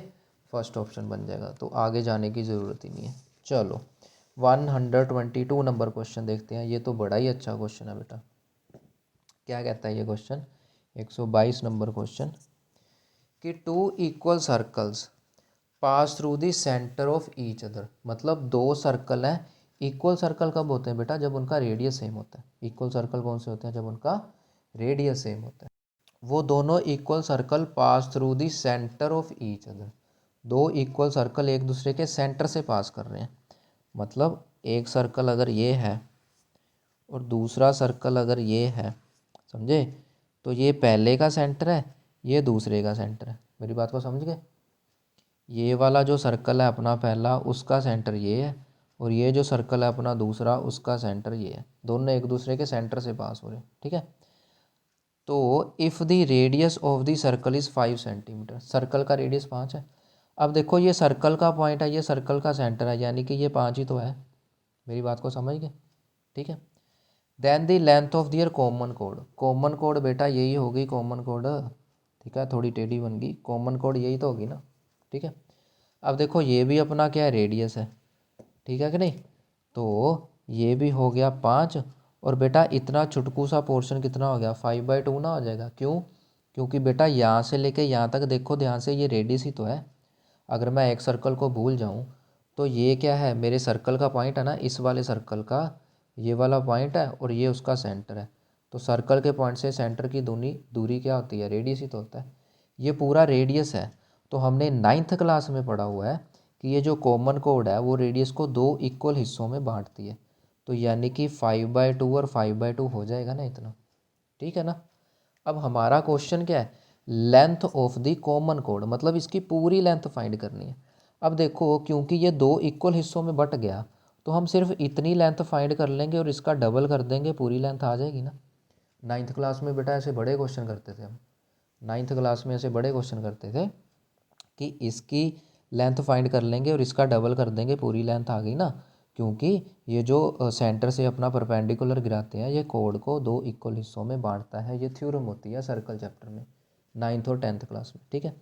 फर्स्ट ऑप्शन बन जाएगा, तो आगे जाने की ज़रूरत ही नहीं है। चलो 122 नंबर क्वेश्चन देखते हैं। ये तो बड़ा ही अच्छा क्वेश्चन है बेटा। क्या कहता है ये क्वेश्चन? 122 नंबर क्वेश्चन कि 2 equal circles pass through the centre of each other. मतलब 2 सर्कल हैं। इक्वल सर्कल कब होते हैं बेटा? जब उनका रेडियस सेम होता है। इक्वल सर्कल कौन से होते हैं? जब उनका रेडियस सेम होता है। वो दोनों equal circle pass through the centre of each other. 2 equal circle एक दूसरे के सेंटर से पास कर रहे हैं। मतलब एक सर्कल अगर ये है और दूसरा सर्कल अगर ये है, समझे, तो ये पहले का सेंटर है, ये दूसरे का सेंटर है। मेरी बात को समझ गए? ये वाला जो सर्कल है अपना पहला, उसका सेंटर ये है, और ये जो सर्कल है अपना दूसरा, उसका सेंटर ये है। दोनों एक दूसरे के सेंटर से पास हो रहे हैं। ठीक है, तो if the radius of the circle is 5 centimetre. Circle का रेडियस 5 है। अब देखो ये सर्कल का पॉइंट है, ये सर्कल का सेंटर है, यानी कि ये 5 ही तो है। मेरी बात को समझ गए? ठीक है, then the length of their common कोड। कॉमन कोड बेटा यही होगी कॉमन कोड। ठीक है, थोड़ी टेढ़ी बन गई, कॉमन कोड यही तो होगी ना। ठीक है, अब देखो ये भी अपना क्या है? रेडियस है। ठीक है कि नहीं? तो ये भी हो गया 5, और बेटा इतना छुटकू सा पोर्शन कितना हो गया? 5/2 ना हो जाएगा? क्यों? क्योंकि बेटा यहाँ से लेके यहाँ तक देखो ध्यान से, ये रेडियस ही तो है। अगर मैं एक सर्कल को भूल जाऊँ तो ये क्या है? मेरे सर्कल का पॉइंट है ना, इस वाले सर्कल का ये वाला पॉइंट है, और ये उसका सेंटर है। तो सर्कल के पॉइंट से सेंटर की दूरी क्या होती है? रेडियस ही तो होता है। ये पूरा रेडियस है। तो हमने 9th क्लास में पढ़ा हुआ है कि ये जो कॉमन कोड है वो रेडियस को 2 इक्वल हिस्सों में बांटती है। तो यानी कि 5/2 और 5/2 हो जाएगा ना इतना। ठीक है ना? अब हमारा क्वेश्चन क्या है? Length of the common code, मतलब इसकी पूरी लेंथ फाइंड करनी है। अब देखो क्योंकि ये दो इक्वल हिस्सों में बट गया तो हम सिर्फ इतनी लेंथ फाइंड कर लेंगे और इसका डबल कर देंगे, पूरी लेंथ आ जाएगी ना। नाइन्थ क्लास में बेटा ऐसे बड़े क्वेश्चन करते थे हम, नाइन्थ क्लास में ऐसे बड़े क्वेश्चन करते थे कि इसकी लेंथ फाइंड कर लेंगे और इसका डबल कर देंगे, पूरी लेंथ आ गई ना। क्योंकि ये जो सेंटर से अपना परपेंडिकुलर गिराते हैं ये कोड को दो इक्वल हिस्सों में बांटता है, ये थ्योरम होती है सर्कल चैप्टर में, नाइन्थ और टेंथ क्लास में, ठीक है।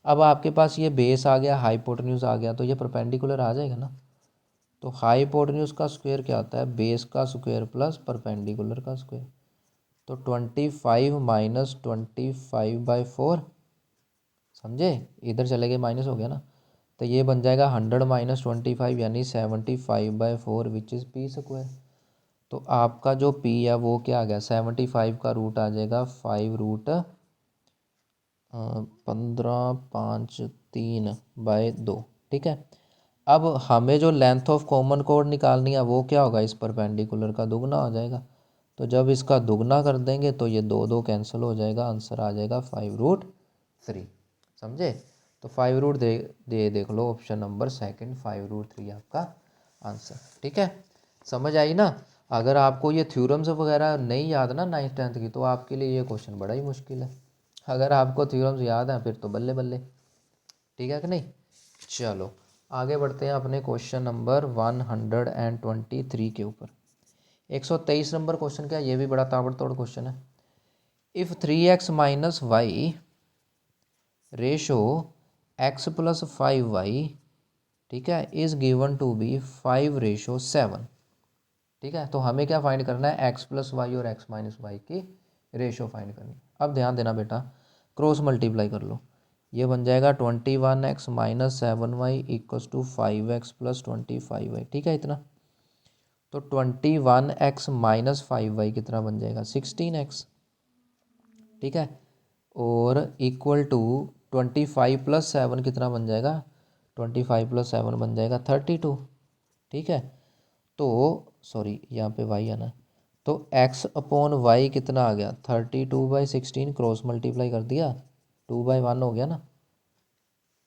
अब आपके पास ये बेस आ गया, हाइपोटेन्यूज आ गया, तो ये परपेंडिकुलर आ जाएगा ना। तो हाइपोटेन्यूज का स्क्वायर क्या होता है, बेस का स्क्वायर प्लस परपेंडिकुलर का स्क्वायर। तो 25 माइनस 25/4, समझे, इधर चले गए माइनस हो गया ना। तो ये बन जाएगा 100 माइनस 25 यानी 75/4 विच इज़ पी स्क्वायर। तो आपका जो पी है वो क्या आ गया, 75 का रूट आ जाएगा 5√15/5(3/2), ठीक है। अब हमें जो लेंथ ऑफ कॉमन कोड निकालनी है वो क्या होगा, इस परपेंडिकुलर का दुगना हो जाएगा। तो जब इसका दुगना कर देंगे तो ये दो दो कैंसिल हो जाएगा, आंसर आ जाएगा 5√3, समझे। तो 5 रूट देख लो ऑप्शन नंबर सेकंड, 5√3 आपका आंसर, ठीक है। समझ आई ना। अगर आपको ये थ्योरम्स वगैरह नहीं याद ना नाइन्थ टेंथ की, तो आपके लिए ये क्वेश्चन बड़ा ही मुश्किल है। अगर आपको थ्योरम्स याद हैं फिर तो बल्ले बल्ले, ठीक है कि नहीं। चलो आगे बढ़ते हैं अपने क्वेश्चन नंबर 123 के ऊपर। 123 नंबर क्वेश्चन क्या, ये भी बड़ा ताबड़तोड़ क्वेश्चन है। If 3x minus y ratio x plus 5y, ठीक है, इज़ गिवन टू बी 5:7, ठीक है। तो हमें क्या फाइंड करना है, x प्लस वाई और x माइनस वाई की रेशो फाइंड करनी है। अब ध्यान देना बेटा, क्रॉस मल्टीप्लाई कर लो, ये बन जाएगा 21x minus 7y equals to 5x plus 25y, ठीक है इतना। तो 21x माइनस 5y कितना बन जाएगा, 16x, ठीक है। और इक्वल टू 25 प्लस 7 कितना बन जाएगा, 25 प्लस 7 बन जाएगा 32, ठीक है। तो सॉरी यहाँ पे y आना, तो x अपॉन वाई कितना आ गया, 32/16, क्रॉस मल्टीप्लाई कर दिया 2/1 हो गया ना,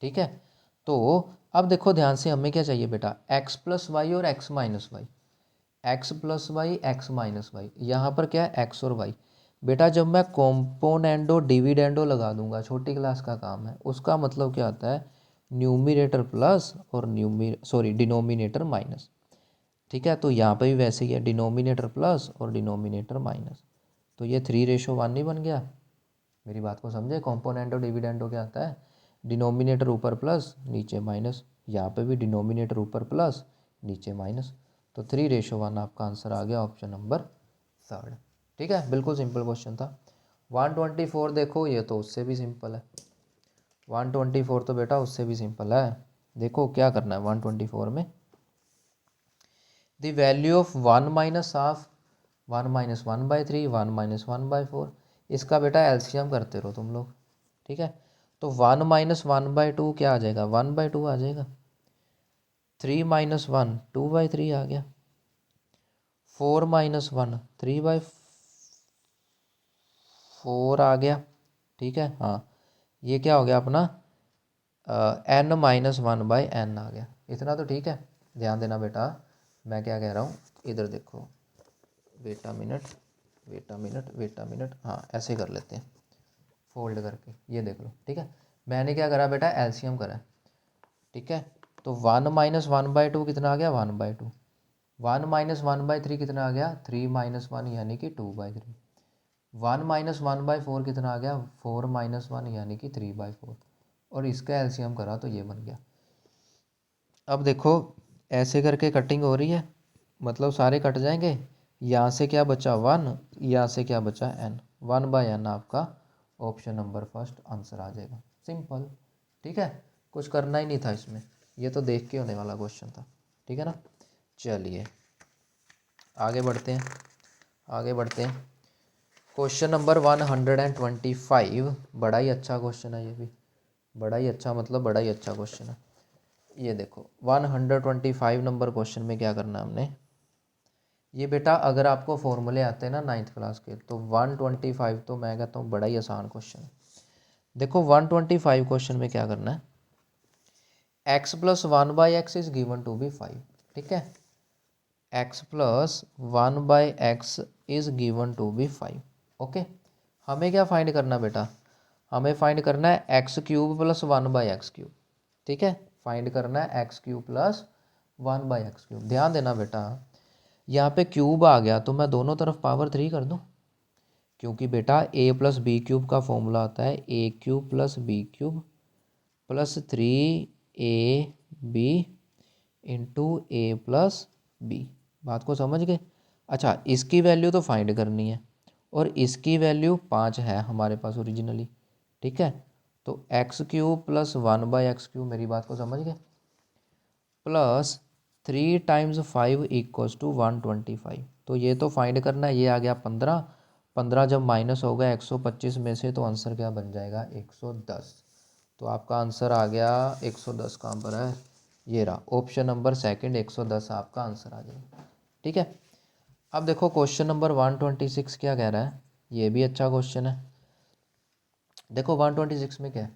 ठीक है। तो अब देखो ध्यान से, हमें क्या चाहिए बेटा, x प्लस वाई और x minus y, x plus y x minus y, यहाँ पर क्या है एक्स और वाई। बेटा जब मैं कॉम्पोनेंडो डिविडेंडो लगा दूंगा, छोटी क्लास का काम है, उसका मतलब क्या होता है, न्यूमिनेटर प्लस और डिनोमिनेटर माइनस, ठीक है। तो यहाँ पे भी वैसे ही है, डिनोमिनेटर प्लस और डिनोमिनेटर माइनस। तो ये 3:1 नहीं बन गया, मेरी बात को समझे। कॉम्पोनेंडो डिविडेंडो क्या आता है, डिनोमिनेटर ऊपर प्लस नीचे माइनस, यहाँ पे भी डिनोमिनेटर ऊपर प्लस नीचे माइनस। तो 3:1 आपका आंसर आ गया ऑप्शन नंबर थर्ड, ठीक है। बिल्कुल सिंपल क्वेश्चन था। 124 देखो, ये तो उससे भी सिंपल है। 124 तो बेटा उससे भी सिंपल है। देखो क्या करना है 124 में, the value of 1 minus half, 1 minus 1/3, 1 minus 1/4, इसका बेटा एलसीएम करते रहो तुम लोग, ठीक है। तो 1 माइनस 1/2 क्या आ जाएगा, 1/2 आ जाएगा। 3 माइनस 1 2/3 आ गया। 4 माइनस 1 3/4 आ गया, ठीक है। हाँ ये क्या हो गया अपना n माइनस 1/n आ गया, इतना तो ठीक है। ध्यान देना बेटा, मैं क्या कह रहा हूँ, इधर देखो, वेटा मिनट वेटा मिनट वेटा मिनट, हाँ ऐसे कर लेते हैं फोल्ड करके, ये देख लो, ठीक है। मैंने क्या करा बेटा, एलसीएम करा, ठीक है। तो 1 माइनस 1/2 कितना आ गया, 1/2। 1 माइनस 1/3 कितना आ गया, 3 माइनस 1 यानी कि 2/3। 1 माइनस 1/4 कितना आ गया, 4 माइनस 1 यानी कि 3/4। और इसका एलसीएम करा तो ये बन गया। अब देखो ऐसे करके कटिंग हो रही है, मतलब सारे कट जाएंगे। यहाँ से क्या बचा 1, यहाँ से क्या बचा n, 1/n आपका ऑप्शन नंबर फर्स्ट आंसर आ जाएगा, सिंपल, ठीक है। कुछ करना ही नहीं था इसमें, ये तो देख के होने वाला क्वेश्चन था, ठीक है ना। चलिए आगे बढ़ते हैं, आगे बढ़ते हैं। क्वेश्चन नंबर 125, बड़ा ही अच्छा क्वेश्चन है ये भी, बड़ा ही अच्छा, मतलब बड़ा ही अच्छा क्वेश्चन है। ये देखो 125 नंबर क्वेश्चन में क्या करना है हमने, ये बेटा अगर आपको फॉर्मूले आते हैं ना नाइन्थ क्लास के, तो 125 तो मैं कहता हूँ बड़ा ही आसान क्वेश्चन है। देखो 125 क्वेश्चन में क्या करना है, x plus one by x is given to be 5, ठीक है। X plus one by x is given to be 5, okay. हमें क्या फाइंड करना बेटा, हमें फाइंड करना है x cube plus one by x cube, ठीक है। फाइंड करना है x cube plus one by x cube. ध्यान देना बेटा, यहाँ पे क्यूब आ गया तो मैं दोनों तरफ पावर 3 कर दूँ, क्योंकि बेटा ए प्लस बी क्यूब का फॉर्मूला आता है a cube plus b cube plus 3ab into a plus b. बात को समझ गए। अच्छा, इसकी वैल्यू तो फाइंड करनी है और इसकी वैल्यू 5 है हमारे पास ओरिजिनली, ठीक है। तो x cube plus one by x cube, मेरी बात को समझ गए, प्लस 3 टाइम्स 5 इक्वल्स टू 125। तो ये तो फाइंड करना है, ये आ गया 15, 15 जब माइनस होगा 125 में से तो आंसर क्या बन जाएगा 110। तो आपका आंसर आ गया 110, कहाँ पर है, ये रहा ऑप्शन नंबर सेकंड, 110 आपका आंसर आ जाएगा, ठीक है। अब देखो क्वेश्चन नंबर 126 क्या कह रहा है, ये भी अच्छा क्वेश्चन है। देखो 126 में क्या है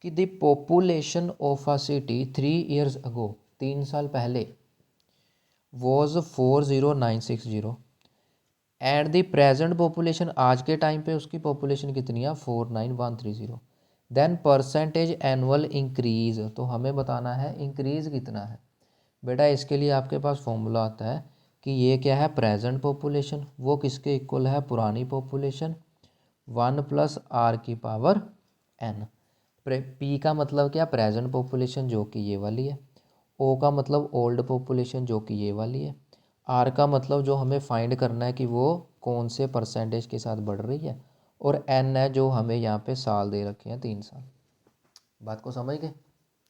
कि the population of a city 3 years अगो, 3 साल पहले, was 40960 and the present population, आज के टाइम पे उसकी पॉपुलेशन कितनी है 49130। देन परसेंटेज एनुअल इंक्रीज, तो हमें बताना है इंक्रीज कितना है। बेटा इसके लिए आपके पास फॉर्मूला आता है कि ये क्या है प्रेजेंट पॉपुलेशन, वो किसके इक्वल है पुरानी पॉपुलेशन, 1 प्लस आर की पावर एन। पी का मतलब क्या प्रेजेंट पॉपुलेशन जो कि ये वाली है, ओ का मतलब ओल्ड पॉपुलेशन जो कि ये वाली है, आर का मतलब जो हमें फाइंड करना है कि वो कौन से परसेंटेज के साथ बढ़ रही है, और एन है जो हमें यहाँ पे साल दे रखे हैं 3 साल। बात को समझ गए,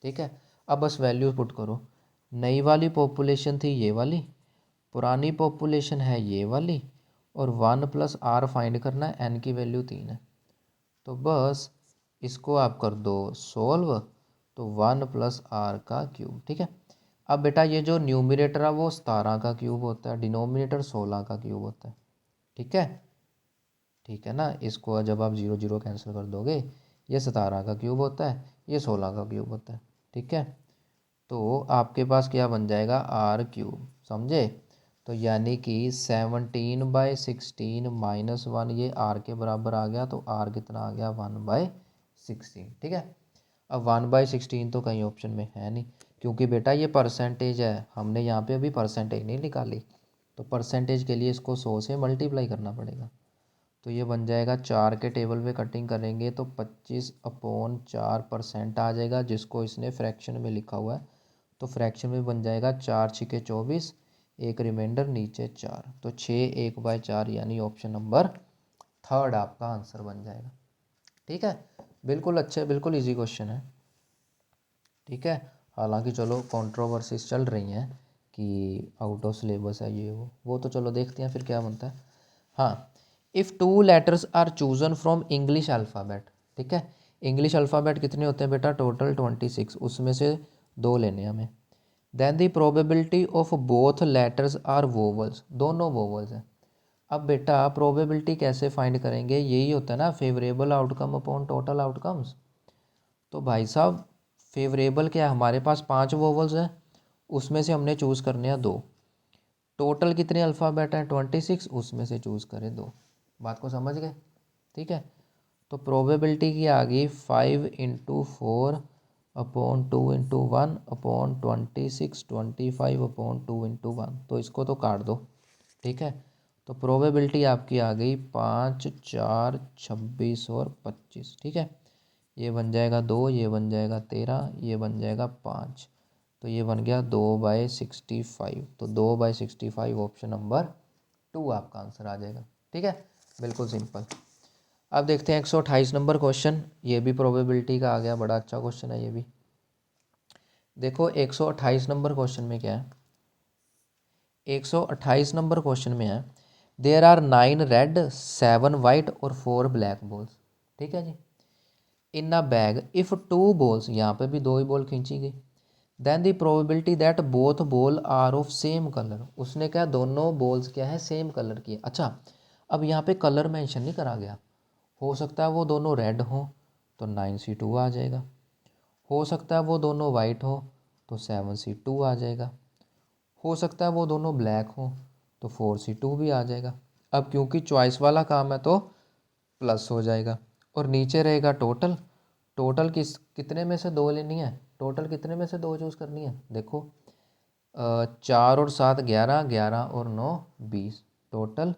ठीक है। अब बस वैल्यू पुट करो, नई वाली पॉपुलेशन थी ये वाली, पुरानी पॉपुलेशन है ये वाली, और 1 प्लस आर फाइंड करना है, एन की वैल्यू 3 है। तो बस इसको आप कर दो सोल्व, तो 1 प्लस आर का क्यूब, ठीक है। अब बेटा ये जो न्यूमिनेटर है वो 17 का क्यूब होता है, डिनोमिनेटर 16 का क्यूब होता है, ठीक है। ठीक है ना, इसको जब आप 0 0 कैंसिल कर दोगे, ये 17 का क्यूब होता है, ये 16 का क्यूब होता है, ठीक है। तो आपके पास क्या बन जाएगा आर क्यूब, समझे। तो यानी कि 17/16 माइनस 1, ये आर के बराबर आ गया, तो आर कितना आ गया 1/16, ठीक है। अब 1/16 तो कहीं ऑप्शन में है नहीं, क्योंकि बेटा ये परसेंटेज है, हमने यहाँ पे अभी परसेंटेज नहीं निकाली, तो परसेंटेज के लिए इसको 100 से मल्टीप्लाई करना पड़ेगा। तो ये बन जाएगा 4 के टेबल पे कटिंग करेंगे तो 25/4% आ जाएगा, जिसको इसने फ्रैक्शन में लिखा हुआ है, तो फ्रैक्शन में बन जाएगा 4 छिके 24, एक रिमाइंडर नीचे 4, तो 6 1/4, यानी ऑप्शन नंबर थर्ड आपका आंसर बन जाएगा, ठीक है। बिल्कुल अच्छे, बिल्कुल इजी क्वेश्चन है, ठीक है। हालांकि चलो कंट्रोवर्सीज चल रही हैं कि आउट ऑफ सिलेबस है ये वो तो चलो देखते हैं फिर क्या बनता है। हाँ, if 2 letters are chosen from English alphabet, ठीक है। इंग्लिश अल्फ़ाबेट कितने होते हैं बेटा टोटल 26, उसमें से 2 लेने हैं हमें। Then the probability of both letters are vowels, दोनों वोवल्स हैं। अब बेटा प्रोबेबिलिटी कैसे फाइंड करेंगे, यही होता है ना favourable outcome upon total outcomes. तो भाई साहब फेवरेबल क्या है, हमारे पास 5 वोवल्स हैं, उसमें से हमने चूज़ करने हैं 2, टोटल कितने अल्फ़ाबेट हैं 26, उसमें से चूज़ करें 2। बात को समझ गए, ठीक है। तो प्रोबेबिलिटी की आ गई 5/4/1/2/1/26/25/2/1, तो इसको तो काट दो, ठीक है। तो प्रोबेबिलिटी आपकी आ गई 5 4 26 और 25, ठीक है। ये बन जाएगा 2, ये बन जाएगा 13, ये बन जाएगा 5, तो ये बन गया 2/65, तो 2/65 ऑप्शन नंबर 2 आपका आंसर आ जाएगा, ठीक है। बिल्कुल सिंपल। अब देखते हैं 128 नंबर क्वेश्चन, ये भी प्रोबेबिलिटी का आ गया, बड़ा अच्छा क्वेश्चन है ये भी। देखो 128 नंबर क्वेश्चन में क्या है, 128 नंबर क्वेश्चन में है देयर आर 9 रेड 7 वाइट और 4 ब्लैक बॉल्स, ठीक है जी। In a bag if 2 balls, यहाँ पे भी 2 ही बॉल खींची गई, then the probability that both ball are of same colour, उसने क्या दोनों बॉल्स क्या है सेम कलर की है। अच्छा, अब यहाँ पे कलर मेंशन नहीं करा गया, हो सकता है वो दोनों रेड हों, तो 9C2 आ जाएगा, हो सकता है वो दोनों वाइट हो तो 7C2 आ जाएगा, हो सकता है वो दोनों ब्लैक हो तो 4C2 भी आ जाएगा। अब क्योंकि चॉइस वाला काम है तो प्लस हो जाएगा और नीचे रहेगा टोटल। टोटल कितने में से दो लेनी है, टोटल कितने में से दो चूज़ करनी है, देखो 4 और 7 11, 11 और 9 20, टोटल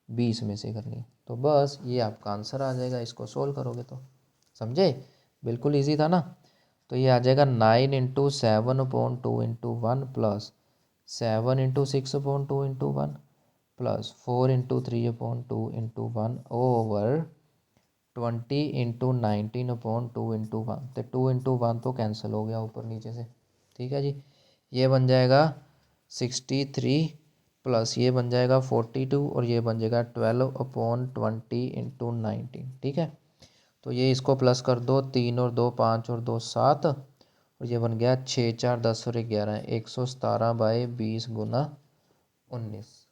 20 में से करनी है। तो बस ये आपका आंसर आ जाएगा, इसको सोल्व करोगे तो। समझे, बिल्कुल इजी था ना। तो ये आ जाएगा 9 into 7/2 into 1 plus 7 into 6/2 into 1 plus 4 into 3/2 into 1 over 20 into 19/2 into 1। तो 2 इंटू 1 तो कैंसिल हो गया ऊपर नीचे से, ठीक है जी। ये बन जाएगा 63 प्लस ये बन जाएगा 42 और ये बन जाएगा 12/20 इंटू 19, ठीक है। तो ये इसको प्लस कर दो, 3 और 2 5 और 2 7 और ये बन गया 6 4 10 और 11 117/20 गुना 19।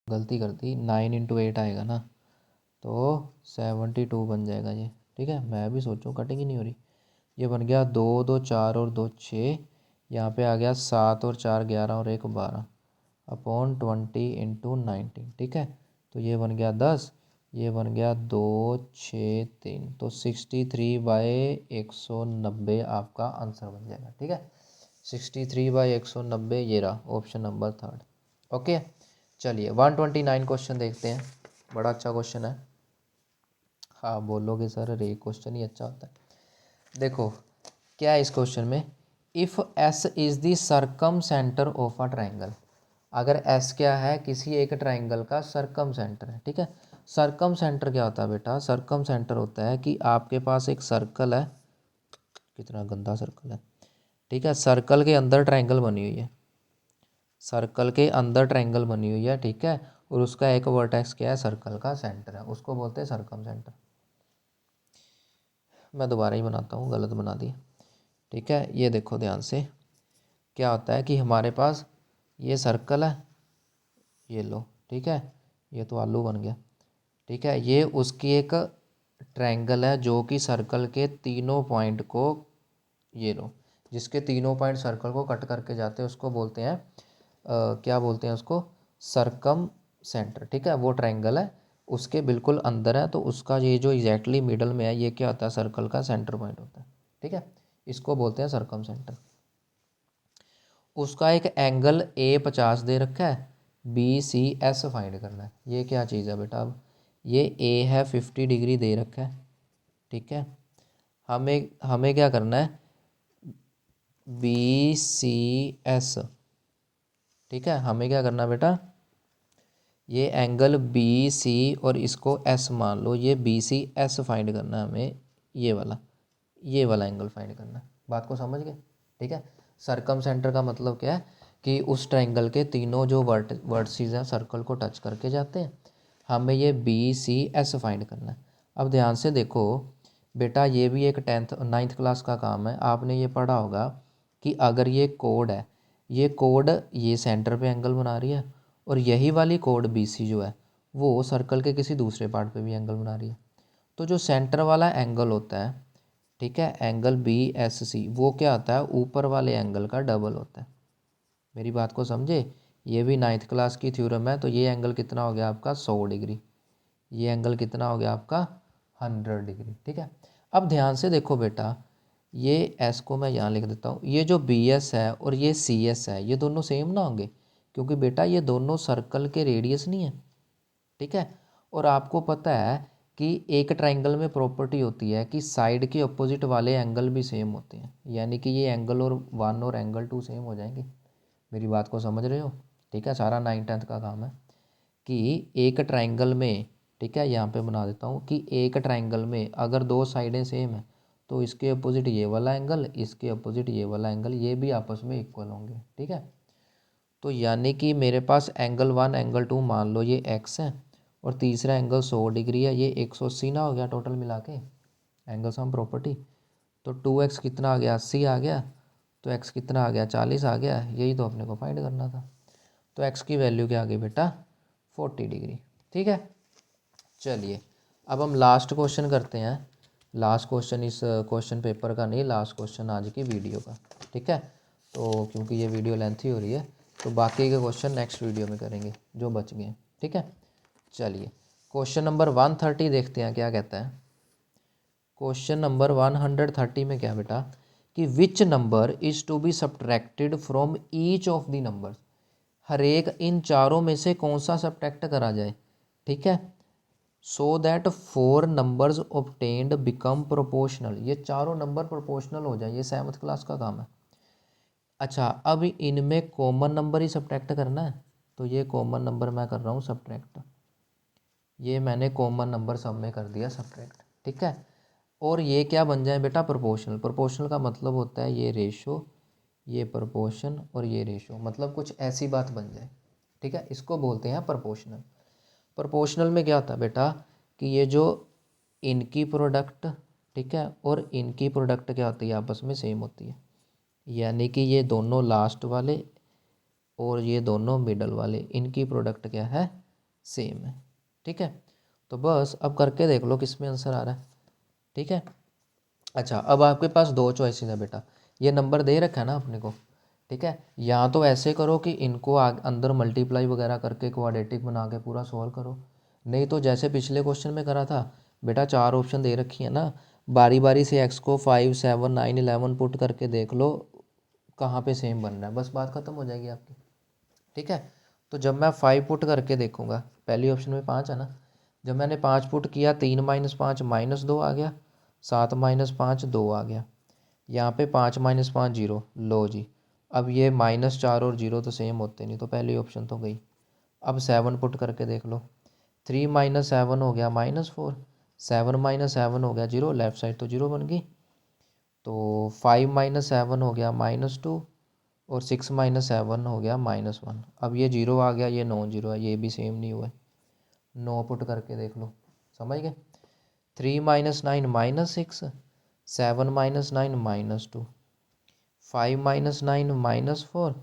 गलती कर दी, 9 इंटू 8 आएगा ना तो 72 बन जाएगा ये, ठीक है। मैं भी सोचूं कटिंग ही नहीं हो रही। ये बन गया 2 2 4 और 2 6, यहाँ पे आ गया 7 और 4 11 और 1 12/20 इंटू 19, ठीक है। तो ये बन गया 10, ये बन गया 2 6 3, तो 63/190 आपका आंसर बन जाएगा, ठीक है। 63/190 ये रहा ऑप्शन नंबर 3। ओके, चलिए 129 क्वेश्चन देखते हैं। बड़ा अच्छा क्वेश्चन है। हाँ बोलोगे सर अरे क्वेश्चन ही अच्छा होता है। देखो क्या है इस क्वेश्चन में, if s is the circumcentre of a triangle. अगर एस क्या है, किसी एक ट्राइंगल का सरकम सेंटर है, ठीक है। सरकम सेंटर क्या होता है बेटा, सरकम सेंटर होता है कि आपके पास एक सर्कल है, कितना गंदा सर्कल है, ठीक है। सर्कल के अंदर ट्राइंगल बनी हुई है, सर्कल के अंदर ट्राइंगल बनी हुई है, ठीक है। और उसका एक वर्टेक्स क्या है, सर्कल का सेंटर है, उसको बोलते हैं सरकम सेंटर। मैं दोबारा ही बनाता हूँ, गलत बना दी, ठीक है। ये देखो ध्यान से, क्या होता है कि हमारे पास ये सर्कल है, ये लो, ठीक है। ये तो आलू बन गया, ठीक है। ये उसकी एक ट्रायंगल है जो कि सर्कल के तीनों पॉइंट को, ये लो, जिसके तीनों पॉइंट सर्कल को कट करके जाते हैं उसको बोलते हैं क्या बोलते हैं उसको, सरकम सेंटर, ठीक है। वो ट्रायंगल है, उसके बिल्कुल अंदर है, तो उसका ये जो एग्जैक्टली मिडल में है ये क्या होता है, सर्कल का सेंटर पॉइंट होता है, ठीक है। इसको बोलते हैं सरकम सेंटर। उसका एक एंगल A 50 दे रखा है, BCS फाइंड करना है। ये क्या चीज़ है बेटा, अब ये A है 50 डिग्री दे रखा है, ठीक है। हमें हमें क्या करना है, BCS, ठीक है। हमें क्या करना है बेटा, ये एंगल BC और इसको S मान लो, ये BCS फाइंड करना है हमें, ये वाला एंगल फाइंड करना है। बात को समझ गए, ठीक है। सरकम सेंटर का मतलब क्या है कि उस ट्रायंगल के तीनों जो वर्टिसेस हैं सर्कल को टच करके जाते हैं, हमें ये BCS फाइंड करना है। अब ध्यान से देखो बेटा, ये भी एक 9th क्लास का काम है। आपने ये पढ़ा होगा कि अगर ये कोड है, ये कोड ये सेंटर पे एंगल बना रही है और यही वाली कोड BC जो है वो सर्कल के किसी दूसरे पार्ट पे भी एंगल बना रही है। तो जो सेंटर वाला एंगल होता है, ठीक है, एंगल BSC, वो क्या होता है, ऊपर वाले एंगल का डबल होता है। मेरी बात को समझे, ये भी 9th क्लास की थ्योरम है। तो ये एंगल कितना हो गया आपका 100 डिग्री, ये एंगल कितना हो गया आपका 100 डिग्री, ठीक है। अब ध्यान से देखो बेटा, ये S को मैं यहाँ लिख देता हूँ, ये जो BS है और ये CS है ये दोनों सेम ना होंगे, क्योंकि बेटा ये दोनों सर्कल के रेडियस नहीं है, ठीक है। और आपको पता है कि एक ट्राइंगल में प्रॉपर्टी होती है कि साइड के अपोजिट वाले एंगल भी सेम होते हैं, यानी कि ये एंगल और 1 और एंगल 2 सेम हो जाएंगे। मेरी बात को समझ रहे हो, ठीक है। सारा 9th का काम है कि एक ट्राइंगल में, ठीक है, यहाँ पे बना देता हूँ कि एक ट्राइंगल में अगर दो साइडें सेम है तो इसके अपोजिट ये वाला एंगल, इसके अपोजिट ये वाला एंगल, ये भी आपस में इक्वल होंगे, ठीक है। तो यानी कि मेरे पास एंगल 1 एंगल 2 मान लो ये x है और तीसरा एंगल 100 डिग्री है, ये 180 ना हो गया टोटल मिला के, एंगल सम प्रॉपर्टी। तो 2x कितना आ गया 80 आ गया, तो x कितना आ गया 40 आ गया, यही तो अपने को फाइंड करना था। तो x की वैल्यू क्या आ गई बेटा 40 डिग्री, ठीक है। चलिए अब हम लास्ट क्वेश्चन करते हैं। लास्ट क्वेश्चन इस क्वेश्चन पेपर का नहीं, लास्ट क्वेश्चन आज की वीडियो का, ठीक है। तो क्योंकि ये वीडियो लेंथी हो रही है तो बाकी के क्वेश्चन नेक्स्ट वीडियो में करेंगे जो बच गए, ठीक है। चलिए क्वेश्चन नंबर 130 देखते हैं क्या कहता है। क्वेश्चन नंबर 130 में क्या बेटा कि which number is to be subtracted from each of the number, हर एक इन चारों में से कौन सा सब्ट्रैक्ट करा जाए, ठीक है। So that 4 numbers obtained become proportional, ये चारों नंबर प्रोपोर्शनल हो जाए, ये 7th क्लास का काम है। अच्छा अब इनमें कॉमन नंबर ही सब्ट्रैक्ट करना है, तो ये कॉमन नंबर मैं कर रहा हूँ सब्ट्रैक्ट, ये मैंने कॉमन नंबर सब में कर दिया सब्ट्रैक्ट, ठीक है। और ये क्या बन जाए बेटा प्रोपोर्शनल, प्रोपोर्शनल का मतलब होता है ये रेशो, ये प्रोपोर्शन और ये रेशो, मतलब कुछ ऐसी बात बन जाए, ठीक है, इसको बोलते हैं प्रोपोर्शनल। प्रोपोर्शनल में क्या होता है बेटा कि ये जो इनकी प्रोडक्ट, ठीक है, और इनकी प्रोडक्ट क्या होती है आपस में सेम होती है, यानी कि ये दोनों लास्ट वाले और ये दोनों मिडल वाले, इनकी प्रोडक्ट क्या है सेम है, ठीक है। तो बस अब करके देख लो किस में आंसर आ रहा है, ठीक है। अच्छा अब आपके पास दो चॉइसेस है बेटा, ये नंबर दे रखा है ना अपने को, ठीक है। या तो ऐसे करो कि इनको अंदर मल्टीप्लाई वगैरह करके क्वाड्रेटिक बना के पूरा सॉल्व करो, नहीं तो जैसे पिछले क्वेश्चन में करा था बेटा, 4 ऑप्शन दे रखी है ना, बारी बारी से एक्स को 5, 7, 9, 11 पुट करके देख लो कहाँ पे सेम बन रहा है, बस बात खत्म हो जाएगी आपकी, ठीक है। तो जब मैं 5 पुट करके देखूंगा, पहली ऑप्शन में 5 है ना, जब मैंने 5 पुट किया 3 - 5 -2 आ गया, 7 - 5 2 आ गया, यहाँ पे 5 - 5 0, लो जी। अब ये -4 और 0 तो सेम होते नहीं, तो पहली ऑप्शन तो गई। अब 7 पुट करके देख लो, 3 - 7 हो गया -4, 7 - 7 हो गया 0, लेफ्ट साइड तो 0 बन गई। तो 5 - 7 हो गया -2 और 6 - 7 हो गया -1। अब ये 0 आ गया, ये नॉन जीरो है, ये भी सेम नहीं हुआ है, 9 पुट करके देख लो, समझ गए। 3 - 9 -6, 7 - 9 -2, 5 - 9 -4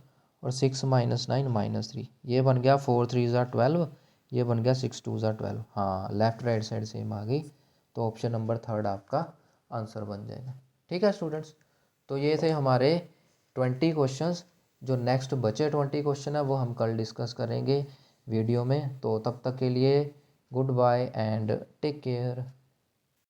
और 6 - 9 -3, ये बन गया 4 3 ज़ा 12, ये बन गया 6 2 ज़ा 12। हाँ लेफ्ट राइट साइड सेम आ गई, तो ऑप्शन नंबर 3 आपका आंसर बन जाएगा, ठीक है स्टूडेंट्स। तो ये थे हमारे 20 क्वेश्चंस, जो नेक्स्ट बचे 20 क्वेश्चन है वो हम कल डिस्कस करेंगे वीडियो में। तो तब तक के लिए good bye and take care.